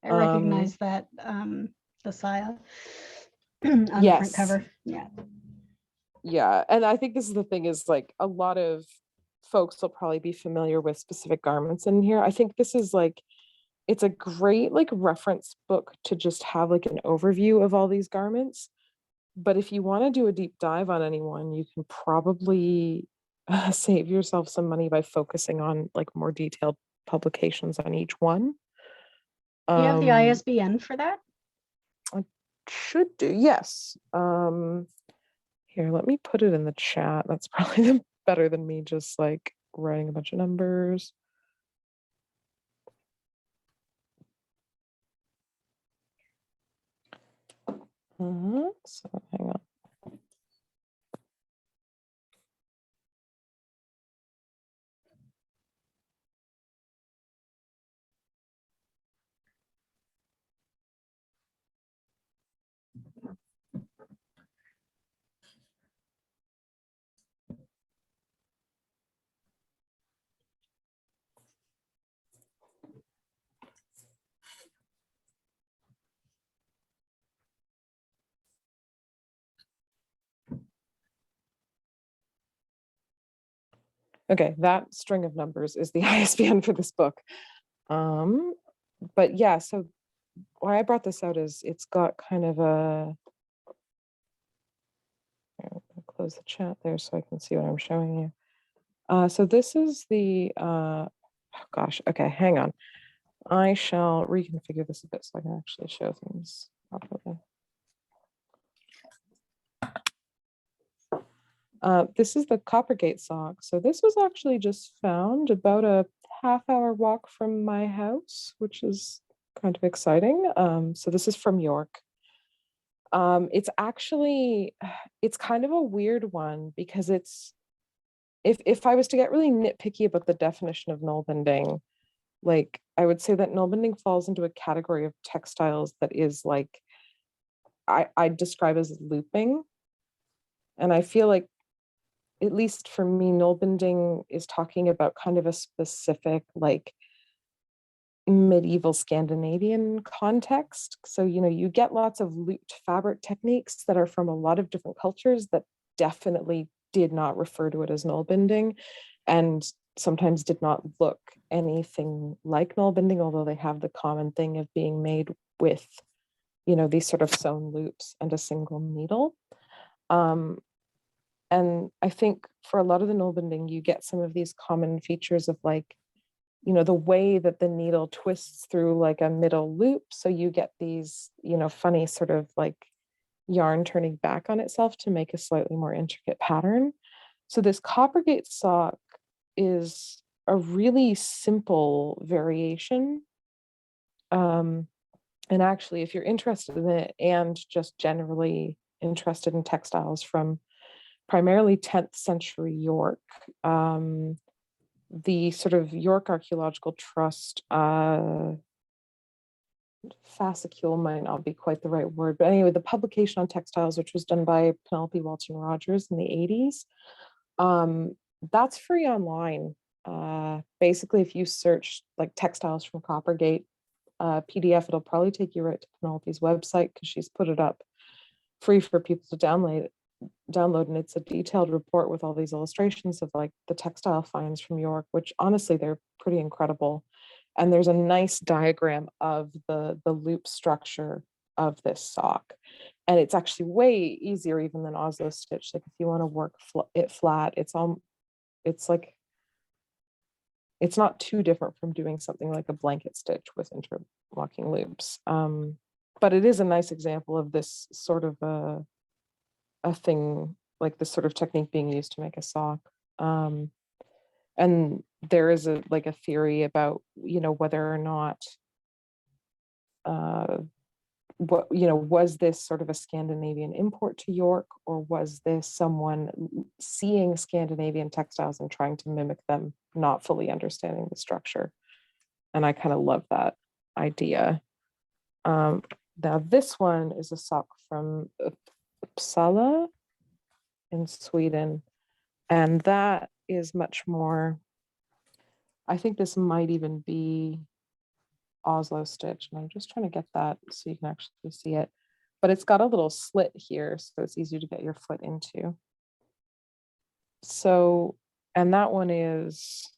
I recognize that the Saya on the front cover. Yeah. Yeah. And I think this is the thing, is like a lot of folks will probably be familiar with specific garments in here. I think this is like, it's a great like reference book to just have like an overview of all these garments. But if you want to do a deep dive on anyone, you can probably save yourself some money by focusing on like more detailed publications on each one. Do you have the ISBN for that? I should do, yes. Here, let me put it in the chat. That's probably better than me just like writing a bunch of numbers. So hang on. Okay, that string of numbers is the ISBN for this book. But yeah, so why I brought this out is it's got kind of a, I'll close the chat there so I can see what I'm showing you. So this is the, oh gosh, okay, hang on. I shall reconfigure this a bit so I can actually show things properly. This is the Coppergate sock. So this was actually just found about a half-hour walk from my house, which is kind of exciting. So this is from York. It's actually, it's kind of a weird one because it's, if I was to get really nitpicky about the definition of Nalbinding, like I would say that Nalbinding falls into a category of textiles that is like, I describe as looping. And I feel like, at least for me, Nalbinding is talking about kind of a specific like medieval Scandinavian context. So, you get lots of looped fabric techniques that are from a lot of different cultures that definitely did not refer to it as Nalbinding and sometimes did not look anything like Nalbinding, although they have the common thing of being made with, these sort of sewn loops and a single needle. And I think for a lot of the Nalbinding, you get some of these common features of like, the way that the needle twists through like a middle loop. So you get these, funny sort of like yarn turning back on itself to make a slightly more intricate pattern. So this Coppergate sock is a really simple variation. And actually, if you're interested in it and just generally interested in textiles from primarily 10th century York, the sort of York Archaeological Trust fascicule might not be quite the right word, but anyway, the publication on textiles, which was done by Penelope Walton Rogers in the 80s, that's free online. Basically, if you search like textiles from Coppergate PDF, it'll probably take you right to Penelope's website because she's put it up free for people to download, and it's a detailed report with all these illustrations of like the textile finds from York, which honestly they're pretty incredible. And there's a nice diagram of the loop structure of this sock, and it's actually way easier even than Oslo stitch. Like if you want to work it flat, it's like it's not too different from doing something like a blanket stitch with interlocking loops. But it is a nice example of this sort of a thing, like this sort of technique being used to make a sock. And there is a theory about, whether or not was this sort of a Scandinavian import to York, or was this someone seeing Scandinavian textiles and trying to mimic them, not fully understanding the structure? And I kind of love that idea. Now this one is a sock from Uppsala in Sweden, and that is much more, I think this might even be Oslo stitch, and I'm just trying to get that so you can actually see it, but it's got a little slit here, so it's easy to get your foot into. So, and that one is,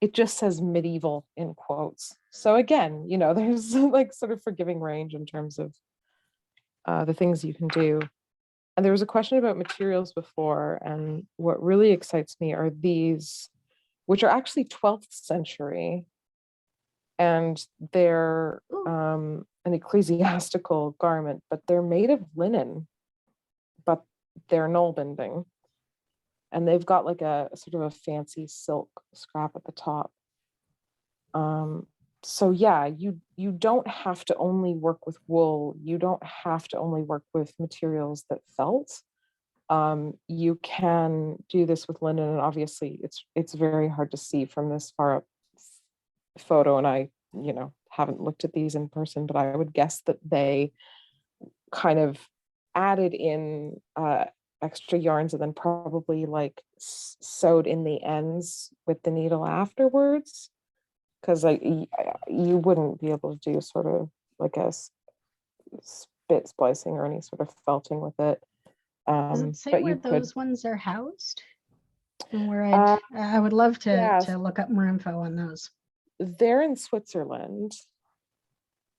it just says medieval in quotes. So again, there's like sort of forgiving range in terms of the things you can do. And there was a question about materials before, and what really excites me are these, which are actually 12th century, and they're an ecclesiastical garment, but they're made of linen, but they're Nalbinding. And they've got like a sort of a fancy silk scrap at the top. So yeah, you don't have to only work with wool. You don't have to only work with materials that felt. You can do this with linen, and obviously it's very hard to see from this far up photo, and I haven't looked at these in person, but I would guess that they kind of added in extra yarns and then probably like sewed in the ends with the needle afterwards, because you wouldn't be able to do sort of like a spit splicing or any sort of felting with it. Does it say but where you could, those ones are housed? And where uh, I would love yeah, to look up more info on those. they're in Switzerland.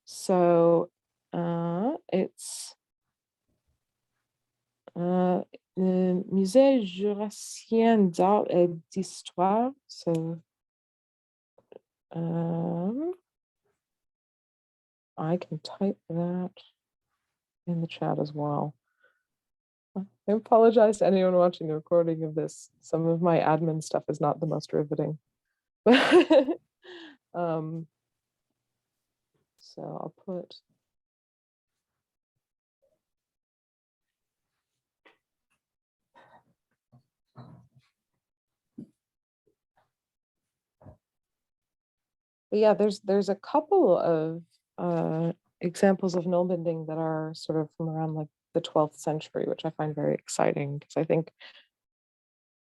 So it's Musée Jurassien d'Art et d'Histoire. So I can type that in the chat as well. I apologize to anyone watching the recording of this. Some of my admin stuff is not the most riveting. So I'll put but yeah, there's a couple of examples of Nalbinding that are sort of from around like the 12th century, which I find very exciting, because I think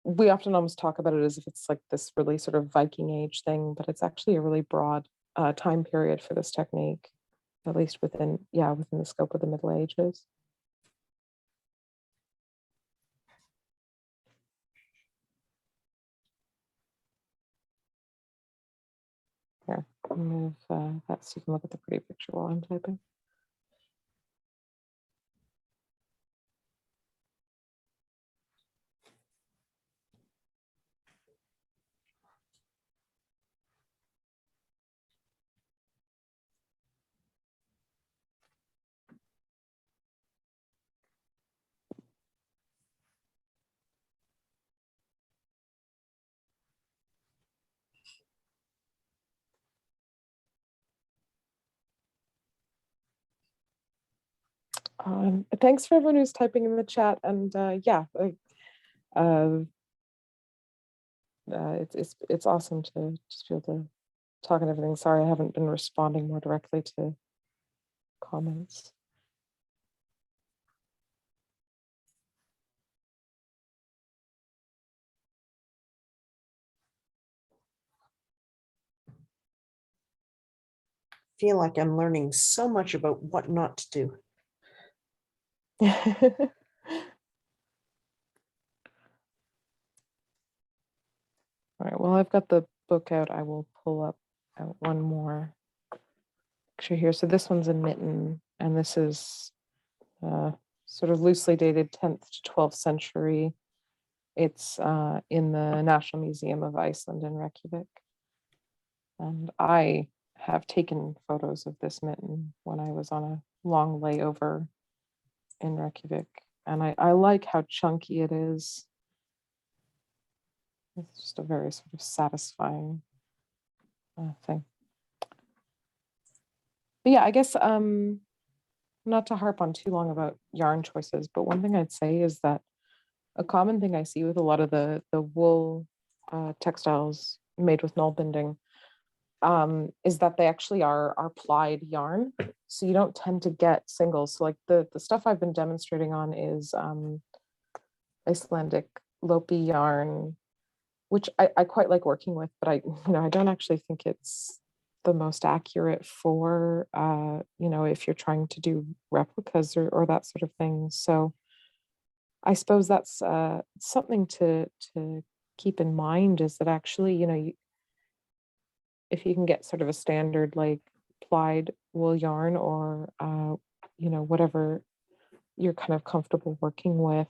we often almost talk about it as if it's like this really sort of Viking age thing, but it's actually a really broad time period for this technique, at least within the scope of the Middle Ages. Here, move that so you can look at the pretty picture while I'm typing. Thanks for everyone who's typing in the chat, and it's awesome to just be able to talk and everything. Sorry, I haven't been responding more directly to comments. Feel like I'm learning so much about what not to do. All right, well, I've got the book out. I will pull up out one more picture here. So this one's a mitten, and this is sort of loosely dated 10th to 12th century. It's in the National Museum of Iceland in Reykjavik. And I have taken photos of this mitten when I was on a long layover in Reykjavik. And I like how chunky it is. It's just a very sort of satisfying thing. But yeah, I guess not to harp on too long about yarn choices, but one thing I'd say is that a common thing I see with a lot of the wool textiles made with Nalbinding is that they actually are plied yarn. So you don't tend to get singles. So like the stuff I've been demonstrating on is Icelandic Lopi yarn, which I quite like working with, but I don't actually think it's the most accurate for if you're trying to do replicas or that sort of thing. So I suppose that's something to keep in mind, is that actually, if you can get sort of a standard like plied wool yarn or whatever you're kind of comfortable working with,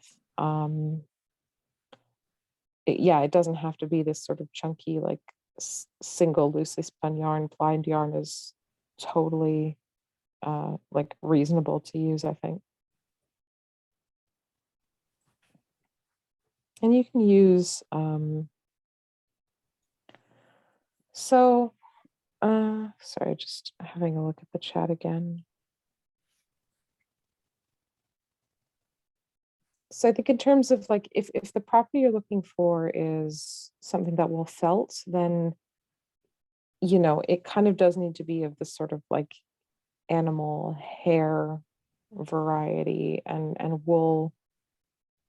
it doesn't have to be this sort of chunky like single loosely spun yarn. Plied yarn is totally like reasonable to use, I think. And you can use sorry, just having a look at the chat again. So I think in terms of like, if the property you're looking for is something that will felt, then, it kind of does need to be of this sort of like animal hair variety, and wool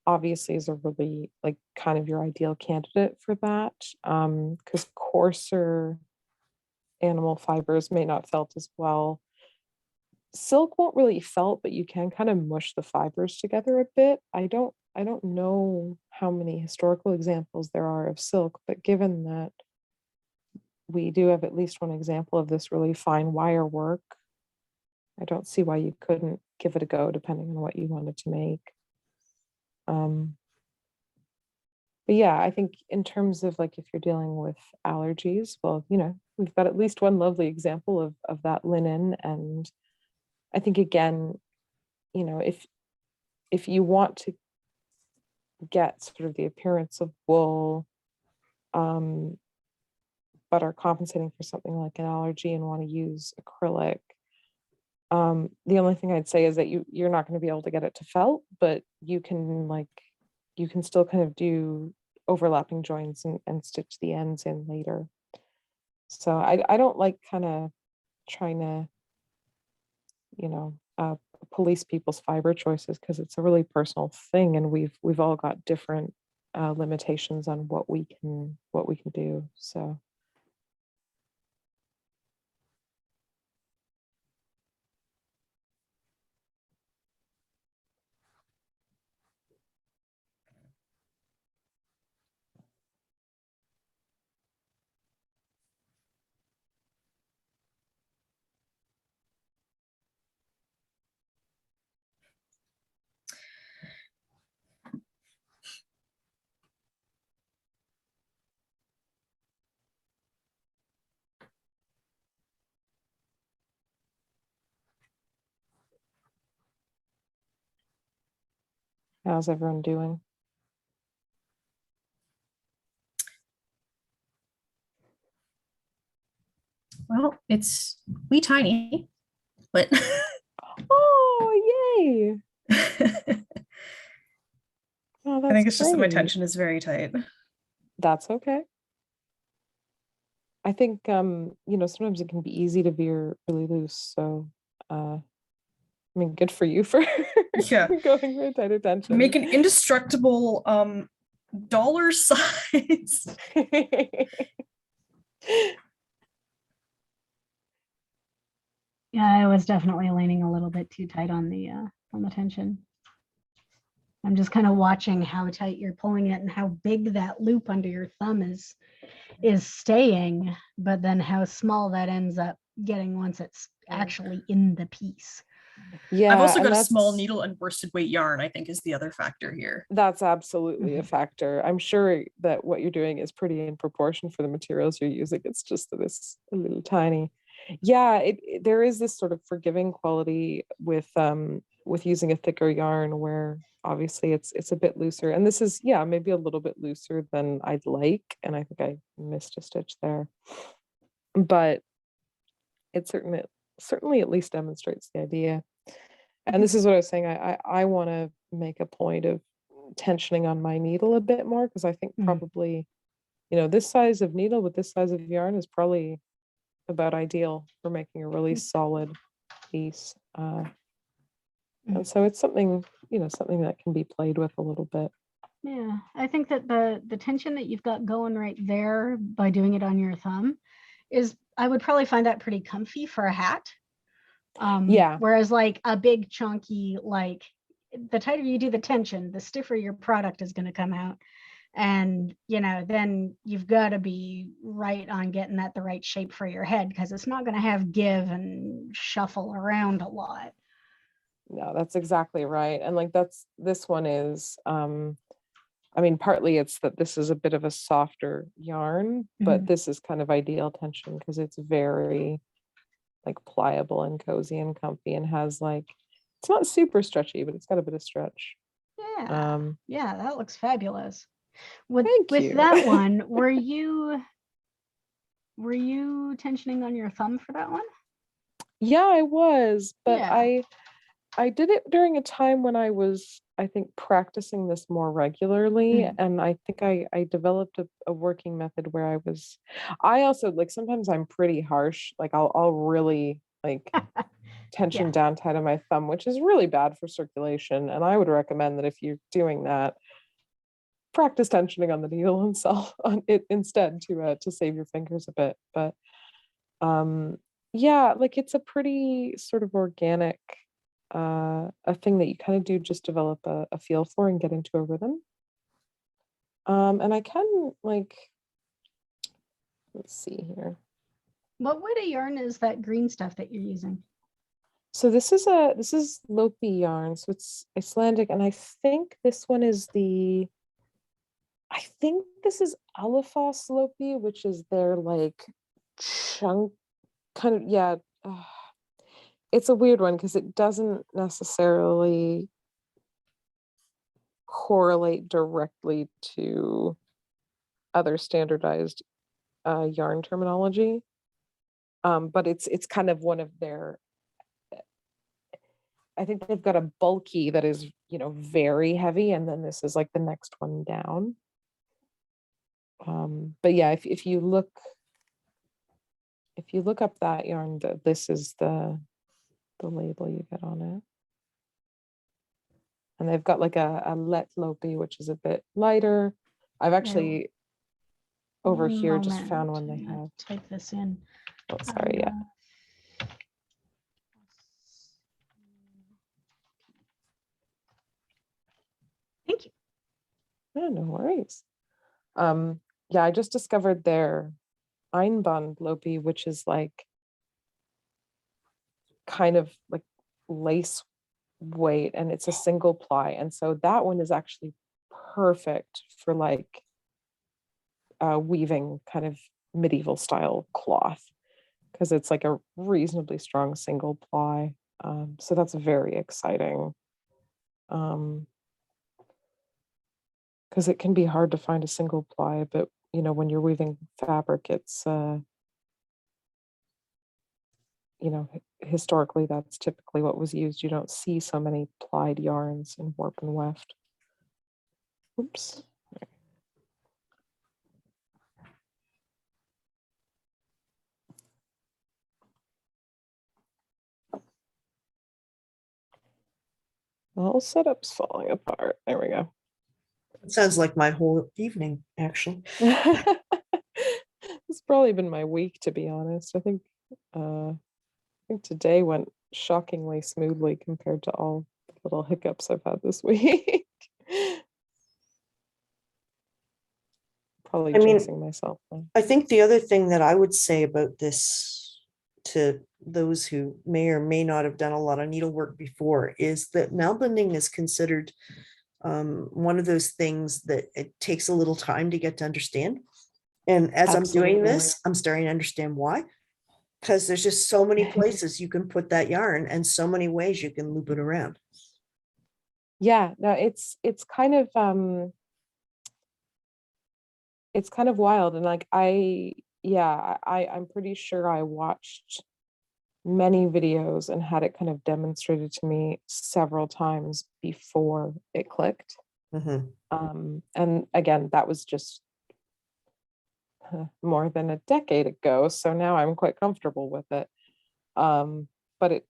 obviously is a really like kind of your ideal candidate for that, because coarser animal fibers may not felt as well. Silk won't really felt, but you can kind of mush the fibers together a bit. I don't know how many historical examples there are of silk, but given that we do have at least one example of this really fine wire work, I don't see why you couldn't give it a go, depending on what you wanted to make. But yeah, I think in terms of like, if you're dealing with allergies, well, we've got at least one lovely example of that linen. And I think again, if you want to get sort of the appearance of wool, but are compensating for something like an allergy and want to use acrylic, the only thing I'd say is that you're not going to be able to get it to felt, but you can still kind of do overlapping joints and stitch the ends in later. So I don't like kind of trying to police people's fiber choices, because it's a really personal thing, and we've all got different limitations on what we can do. So how's everyone doing? Well, it's wee tiny, but Oh, yay. Oh, I think that's it's just that my great. tension is very tight. That's okay. I think, sometimes it can be easy to veer really loose. So, I mean, good for you for Yeah. going for tighter tension. Make an indestructible dollar size. Yeah, I was definitely leaning a little bit too tight on the tension. I'm just kind of watching how tight you're pulling it and how big that loop under your thumb is staying, but then how small that ends up getting once it's actually in the piece. Yeah, I've also and got a small needle and worsted weight yarn, I think is the other factor here. That's absolutely a Mhm. factor. I'm sure that what you're doing is pretty in proportion for the materials you're using. It's just that it's a little tiny. Yeah, there is this sort of forgiving quality with using a thicker yarn where obviously it's a bit looser. And this is, yeah, maybe a little bit looser than I'd like. And I think I missed a stitch there. But it certainly at least demonstrates the idea. And this is what I was saying. I want to make a point of tensioning on my needle a bit more, because I think Mm. probably, this size of needle with this size of yarn is probably about ideal for making a really solid piece. And so it's something that can be played with a little bit. Yeah, I think that the tension that you've got going right there by doing it on your thumb is, I would probably find that pretty comfy for a hat. Yeah. Whereas like a big chunky, like the tighter you do the tension, the stiffer your product is going to come out. And, then you've got to be right on getting that the right shape for your head, because it's not going to have give and shuffle around a lot. No, that's exactly right. And like this one is, I mean, partly it's that this is a bit of a softer yarn, but Mhm. this is kind of ideal tension because it's very like pliable and cozy and comfy, and has like, it's not super stretchy, but it's got a bit of stretch. Yeah. Yeah, that looks fabulous. With Thank you. that one, were you tensioning on your thumb for that one? Yeah, I was, but Yeah. I did it during a time when I was, I think, practicing this more regularly. Mm. And I think I developed a working method where I also like, sometimes I'm pretty harsh. Like I'll really like tension Yeah. down tight on my thumb, which is really bad for circulation. And I would recommend that if you're doing that, practice tensioning on the needle itself on it instead to save your fingers a bit. But yeah, like it's a pretty sort of organic a thing that you kind of do just develop a feel for and get into a rhythm. And I can like, let's see here. What wood of yarn is that green stuff that you're using? So this is Lopi yarn. So it's Icelandic, and I think this one is this is Alafas Lopi, which is their like chunk kind of, yeah. It's a weird one because it doesn't necessarily correlate directly to other standardized yarn terminology. But it's kind of one of their, I think they've got a bulky that is, very heavy, and then this is like the next one down. But yeah, if you look up that yarn, this is the label you get on it. And they've got like a Let Lopi, which is a bit lighter. I've actually over One here just moment, found one I'm they gonna have. type this in. Oh, sorry, yeah. Thank you. Oh, no worries. Yeah, I just discovered their Einband Lopi, which is like kind of like lace weight, and it's a single ply. And so that one is actually perfect for like weaving kind of medieval style cloth, because it's like a reasonably strong single ply. So that's very exciting. Because it can be hard to find a single ply, but when you're weaving fabric, it's historically that's typically what was used. You don't see so many plied yarns in warp and weft. Oops. All setup's falling apart. There we go. It sounds like my whole evening, actually. It's probably been my week, to be honest. I think today went shockingly smoothly compared to all the little hiccups I've had this week. Probably I mean, jinxing myself then. I think the other thing that I would say about this to those who may or may not have done a lot of needlework before is that Nalbinding is considered one of those things that it takes a little time to get to understand. And as I'm doing Absolutely. this, I'm starting to understand why. Because there's just so many places you can put that yarn and so many ways you can loop it around. Yeah, no, it's kind of wild. And like I'm pretty sure I watched many videos and had it kind of demonstrated to me several times before it clicked. Mhm. And again, that was just more than a decade ago, so now I'm quite comfortable with it. But it,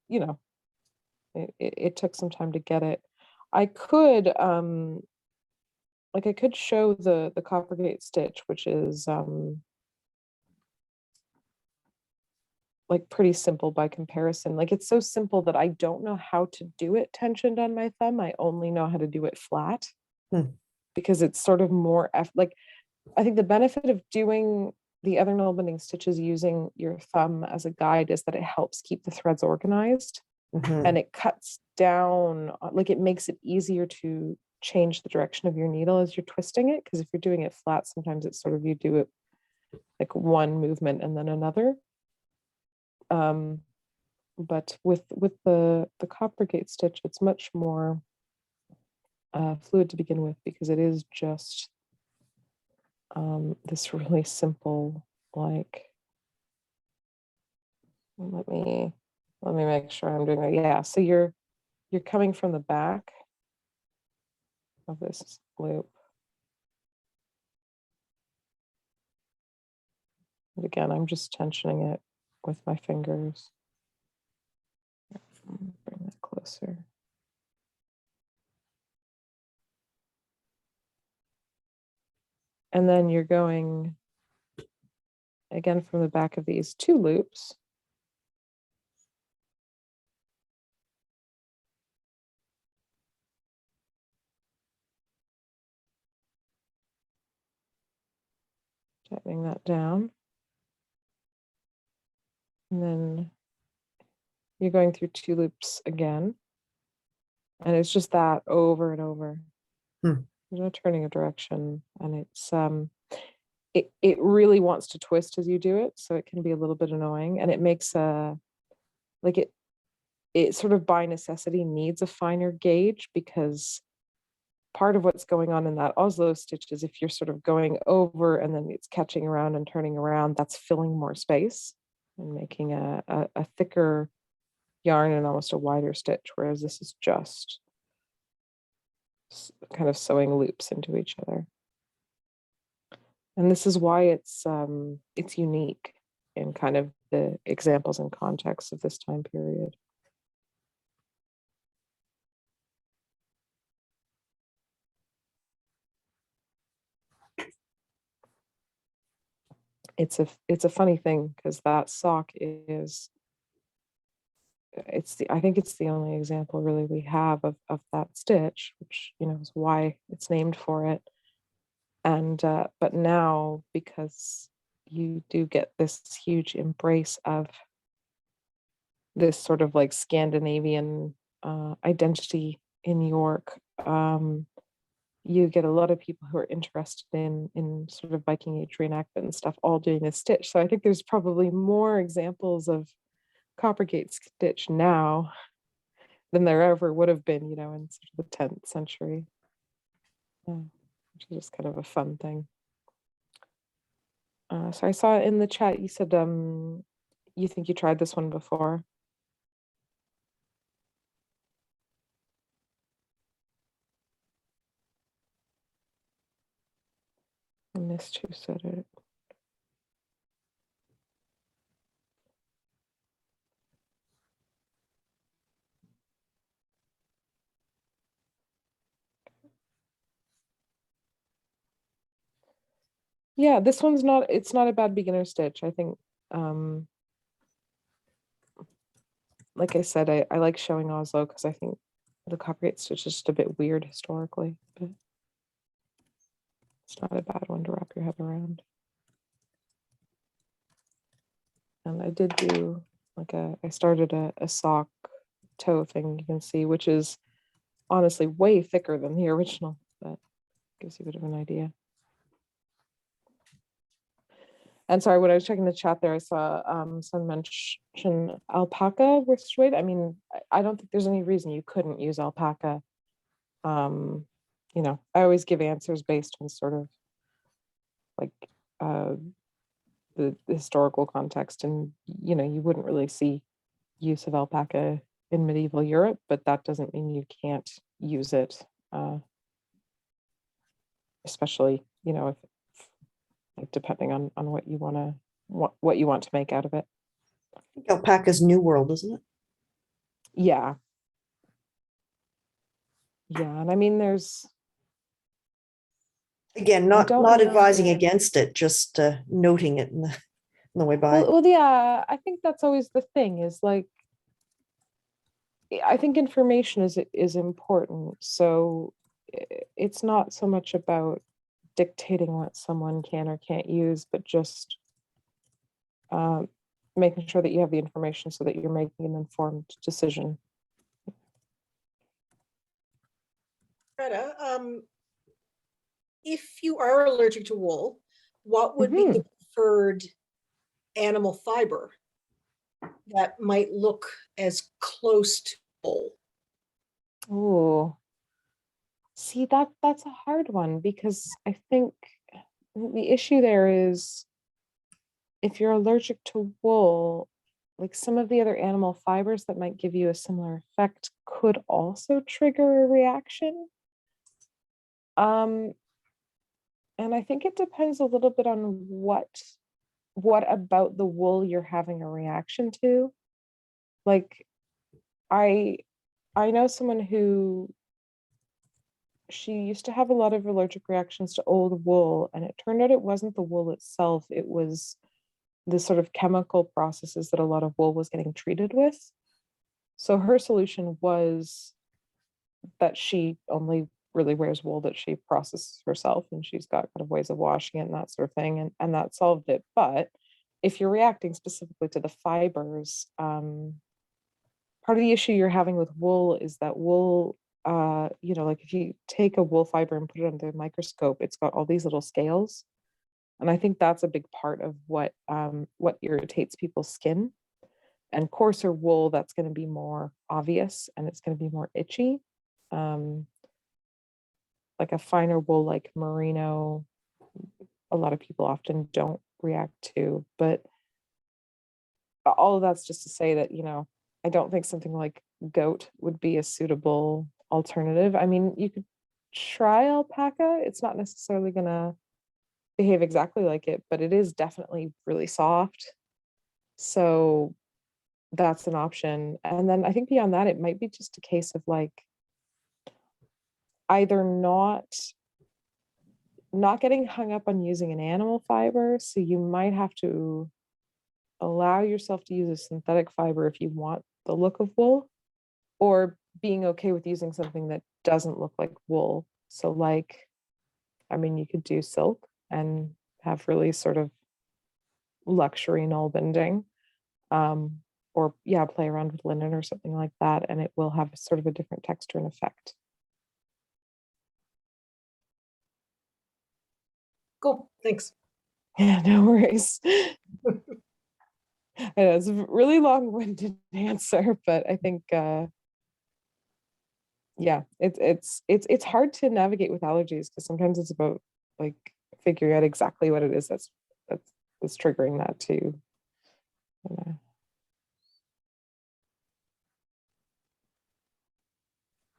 it took some time to get it. I could I could show the coppergate stitch, which is like pretty simple by comparison. Like it's so simple that I don't know how to do it tensioned on my thumb. I only know how to do it flat. Because it's sort of more like I think the benefit of doing the other Nalbinding stitches using your thumb as a guide is that it helps keep the threads organized. And it cuts down, like it makes it easier to change the direction of your needle as you're twisting it. Because if you're doing it flat, sometimes it's sort of you do it like one movement and then another. But with the coppergate stitch, it's much more fluid to begin with because it is just this really simple, like, let me make sure I'm doing it. Yeah, so you're coming from the back of this loop. And again, I'm just tensioning it with my fingers. Bring that closer. And then you're going again from the back of these two loops. Tightening that down. And then you're going through two loops again. And it's just that over and over. There's no turning a direction. And it's it really wants to twist as you do it. So it can be a little bit annoying. And it makes like it sort of by necessity needs a finer gauge because part of what's going on in that Oslo stitch is if you're sort of going over and then it's catching around and turning around, that's filling more space and making a thicker yarn and almost a wider stitch, whereas this is just kind of sewing loops into each other. And this is why it's unique in kind of the examples and context of this time period. It's a funny thing because that sock is I think it's the only example really we have of that stitch, which is why it's named for it. And but now because you do get this huge embrace of this sort of like Scandinavian identity in York, you get a lot of people who are interested in sort of Viking age reenactment and stuff all doing this stitch. So I think there's probably more examples of coppergate stitch now than there ever would have been, in sort of the 10th century, which is just kind of a fun thing. So I saw in the chat you said you think you tried this one before. I missed who said it. Yeah, this one's not, it's not a bad beginner stitch. I think, like I said, I like showing Oslo because I think the copyright stitch is just a bit weird historically, but it's not a bad one to wrap your head around. And I did do like I started a sock toe thing you can see, which is honestly way thicker than the original, but gives you a bit of an idea. And sorry, when I was checking the chat there, I saw someone mention alpaca worsted weight. I mean, I don't think there's any reason you couldn't use alpaca. You know, I always give answers based on sort of like the historical context, and you know, you wouldn't really see use of alpaca in medieval Europe, but that doesn't mean you can't use it, especially, you know, if like depending on what you want to what you want to make out of it. I think alpaca's New World, isn't it? Yeah. Yeah, and I mean, there's Again, I not don't not advising remember. against it, just noting it in the way by. Well, yeah, I think that's always the thing is like, I think information is important. So it's not so much about dictating what someone can or can't use, but just making sure that you have the information so that you're making an informed decision. Greta, if you are allergic to wool, what would be the preferred animal fiber that might look as close to wool? Oh, see, that's a hard one because I think the issue there is if you're allergic to wool, like some of the other animal fibers that might give you a similar effect could also trigger a reaction. And I think it depends a little bit on what about the wool you're having a reaction to. Like I know someone who she used to have a lot of allergic reactions to old wool, and it turned out it wasn't the wool itself, it was the sort of chemical processes that a lot of wool was getting treated with. So her solution was that she only really wears wool that she processes herself, and she's got kind of ways of washing it and that sort of thing, and that solved it. But if you're reacting specifically to the fibers, part of the issue you're having with wool is that wool, you know, like if you take a wool fiber and put it under a microscope, it's got all these little scales. And I think that's a big part of what irritates people's skin. And coarser wool, that's going to be more obvious and it's going to be more itchy. Like a finer wool like merino, a lot of people often don't react to. But all of that's just to say that, you know, I don't think something like goat would be a suitable alternative. I mean, you could try alpaca. It's not necessarily going to behave exactly like it, but it is definitely really soft. So that's an option. And then I think beyond that, it might be just a case of like either not getting hung up on using an animal fiber. So you might have to allow yourself to use a synthetic fiber if you want the look of wool, or being okay with using something that doesn't look like wool. So like, I mean, you could do silk and have really sort of luxury Nalbinding, or yeah, play around with linen or something like that, and it will have sort of a different texture and effect. Cool, thanks. Yeah, no worries. I know it's a really long-winded answer, but I think yeah, it's hard to navigate with allergies because sometimes it's about like figuring out exactly what it is that's triggering that too.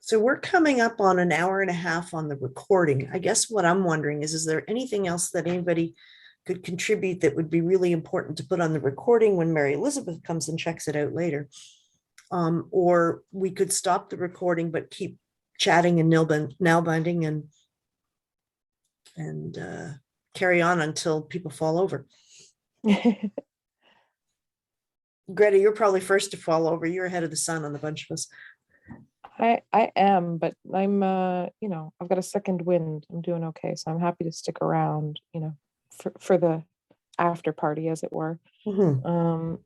So we're coming up on an hour and a half on the recording. I guess what I'm wondering is there anything else that anybody could contribute that would be really important to put on the recording when Mary Elizabeth comes and checks it out later? Or we could stop the recording but keep chatting and nail binding and carry on until people fall over. Greta, you're probably first to fall over. You're ahead of the sun on the bunch of us. I am, but I'm you know, I've got a second wind. I'm doing okay, so I'm happy to stick around, you know, for the after party, as it were. Mhm.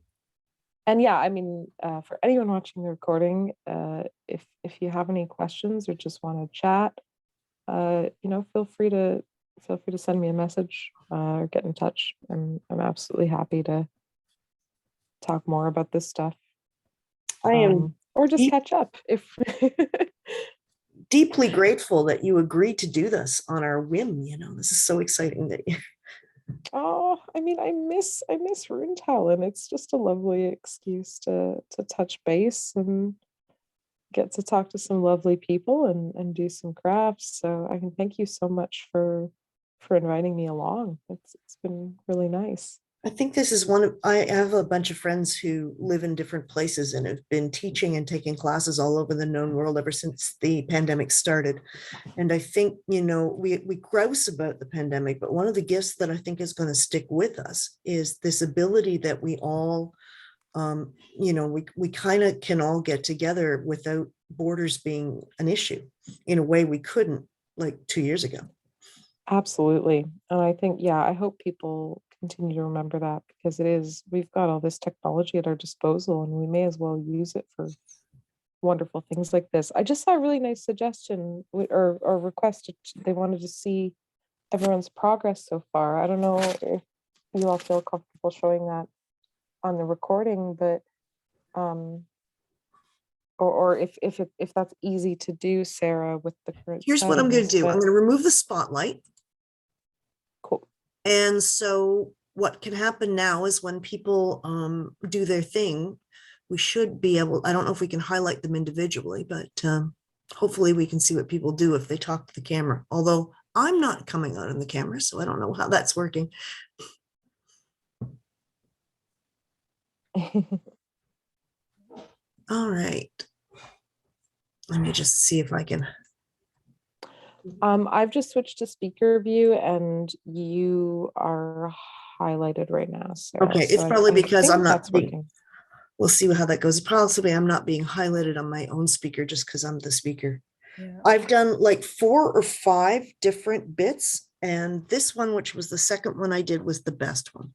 And yeah, I mean, for anyone watching the recording, if you have any questions or just want to chat, you know, feel free to send me a message or get in touch. I'm absolutely happy to talk more about this stuff. I am or just deep- catch up if deeply grateful that you agreed to do this on our whim. You know, this is so exciting that you. Oh, I mean, I miss RuneTel, and it's just a lovely excuse to touch base and get to talk to some lovely people and do some crafts. So I can thank you so much for inviting me along. It's been really nice. I think this is I have a bunch of friends who live in different places and have been teaching and taking classes all over the known world ever since the pandemic started. And I think, you know, we grouse about the pandemic, but one of the gifts that I think is going to stick with us is this ability that we all, you know, we kind of can all get together without borders being an issue in a way we couldn't like 2 years ago. Absolutely. And I think, yeah, I hope people continue to remember that, because we've got all this technology at our disposal and we may as well use it for wonderful things like this. I just saw a really nice suggestion or request. They wanted to see everyone's progress so far. I don't know if you all feel comfortable showing that on the recording, but or if that's easy to do, Sarah, with the current Here's what I'm going to settings, do. I'm but going to remove the spotlight. cool. And so what can happen now is when people do their thing, we should be able, I don't know if we can highlight them individually, but hopefully we can see what people do if they talk to the camera. Although I'm not coming out in the camera, so I don't know how that's working. All right. Let me just see if I can. I've just switched to speaker view and you are highlighted right now. Sarah, Okay, so it's probably because think I'm not that's working. We'll see how that goes. Possibly I'm not being highlighted on my own speaker just because I'm the speaker. Yeah. I've done like 4 or 5 different bits, and this one, which was the second one I did, was the best one.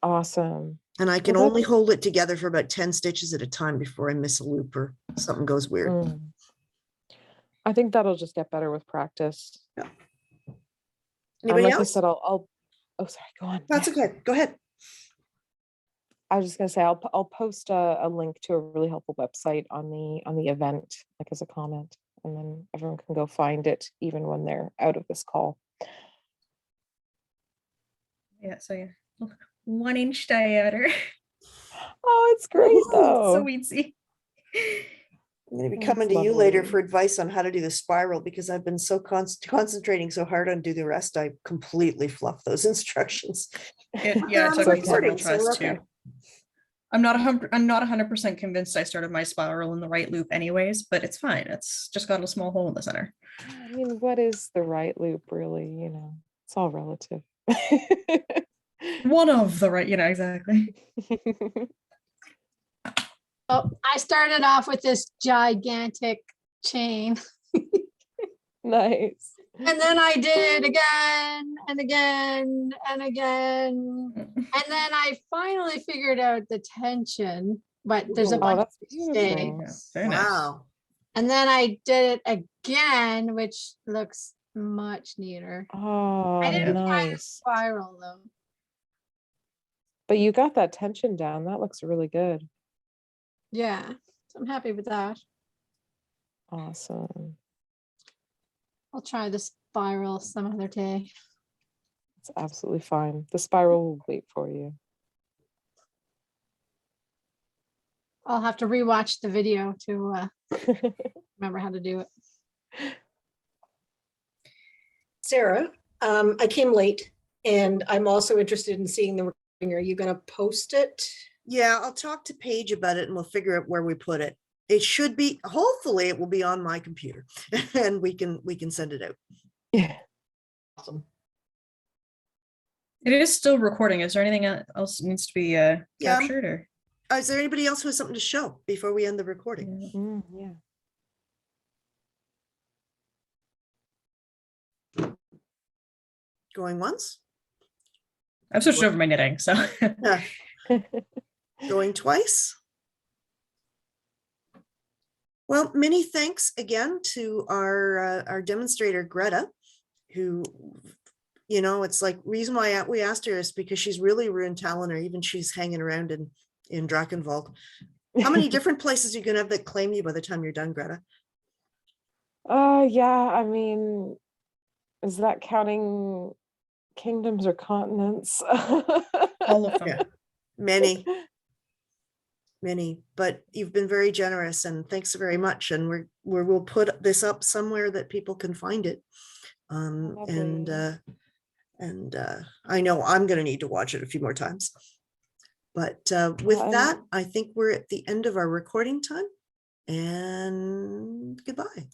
Awesome. And I can Well, only hold it together for about 10 stitches at a time before I miss a loop or something goes weird. I think that'll just get better with practice. Yeah. Anybody like else? I said, I'll oh, sorry, go on. That's Yeah. okay. Go ahead. I was just gonna say I'll post a link to a really helpful website on the event, like as a comment, and then everyone can go find it even when they're out of this call. Yeah, so yeah. 1-inch diameter. Oh, it's great though. So easy. I'm going to be That's coming to you later lovely. for advice on how to do the spiral because I've been so concentrating so hard on do the rest. I completely fluffed those instructions. Yeah, They're it on took the me several recording, so tries we're too. okay. I'm not 100% convinced I started my spiral in the right loop anyways, but it's fine. It's just got a small hole in the center. I mean, what is the right loop really? You know, it's all relative. One of the right, exactly. Oh, I started off with this gigantic chain. Nice. And then I did it again and again and again. And then I finally figured out the tension, but there's a Oh, bunch that's of beautiful. mistakes. Very nice. Wow. And then I did it again, which looks much neater. Oh, I didn't try the nice. spiral though. But you got that tension down. That looks really good. Yeah, so I'm happy with that. Awesome. I'll try the spiral some other day. It's absolutely fine. The spiral will wait for you. I'll have to rewatch the video to remember how to do it. Sarah, I came late and I'm also interested in seeing the recording. Are you going to post it? Yeah, I'll talk to Paige about it and we'll figure out where we put it. It should be, hopefully it will be on my computer and we can send it out. Yeah. Awesome. It is still recording. Is there anything else needs to be captured or? Is there anybody else who has something to show before we end the recording? Yeah. Going once? I've switched over my knitting, so. Yeah. Going twice? Well, many thanks again to our demonstrator, Greta, who, you know, it's like reason why we asked her is because she's really rune talent, or even she's hanging around in Drakenwald. How many different places are you gonna have that claim you by the time you're done, Greta? Yeah, I mean, is that counting kingdoms or continents? All of them. Yeah. Many, but you've been very generous, and thanks very much. And we'll put this up somewhere that people can find it. And I know I'm going to need to watch it a few more times. But with that, I think we're at the end of our recording time, and goodbye.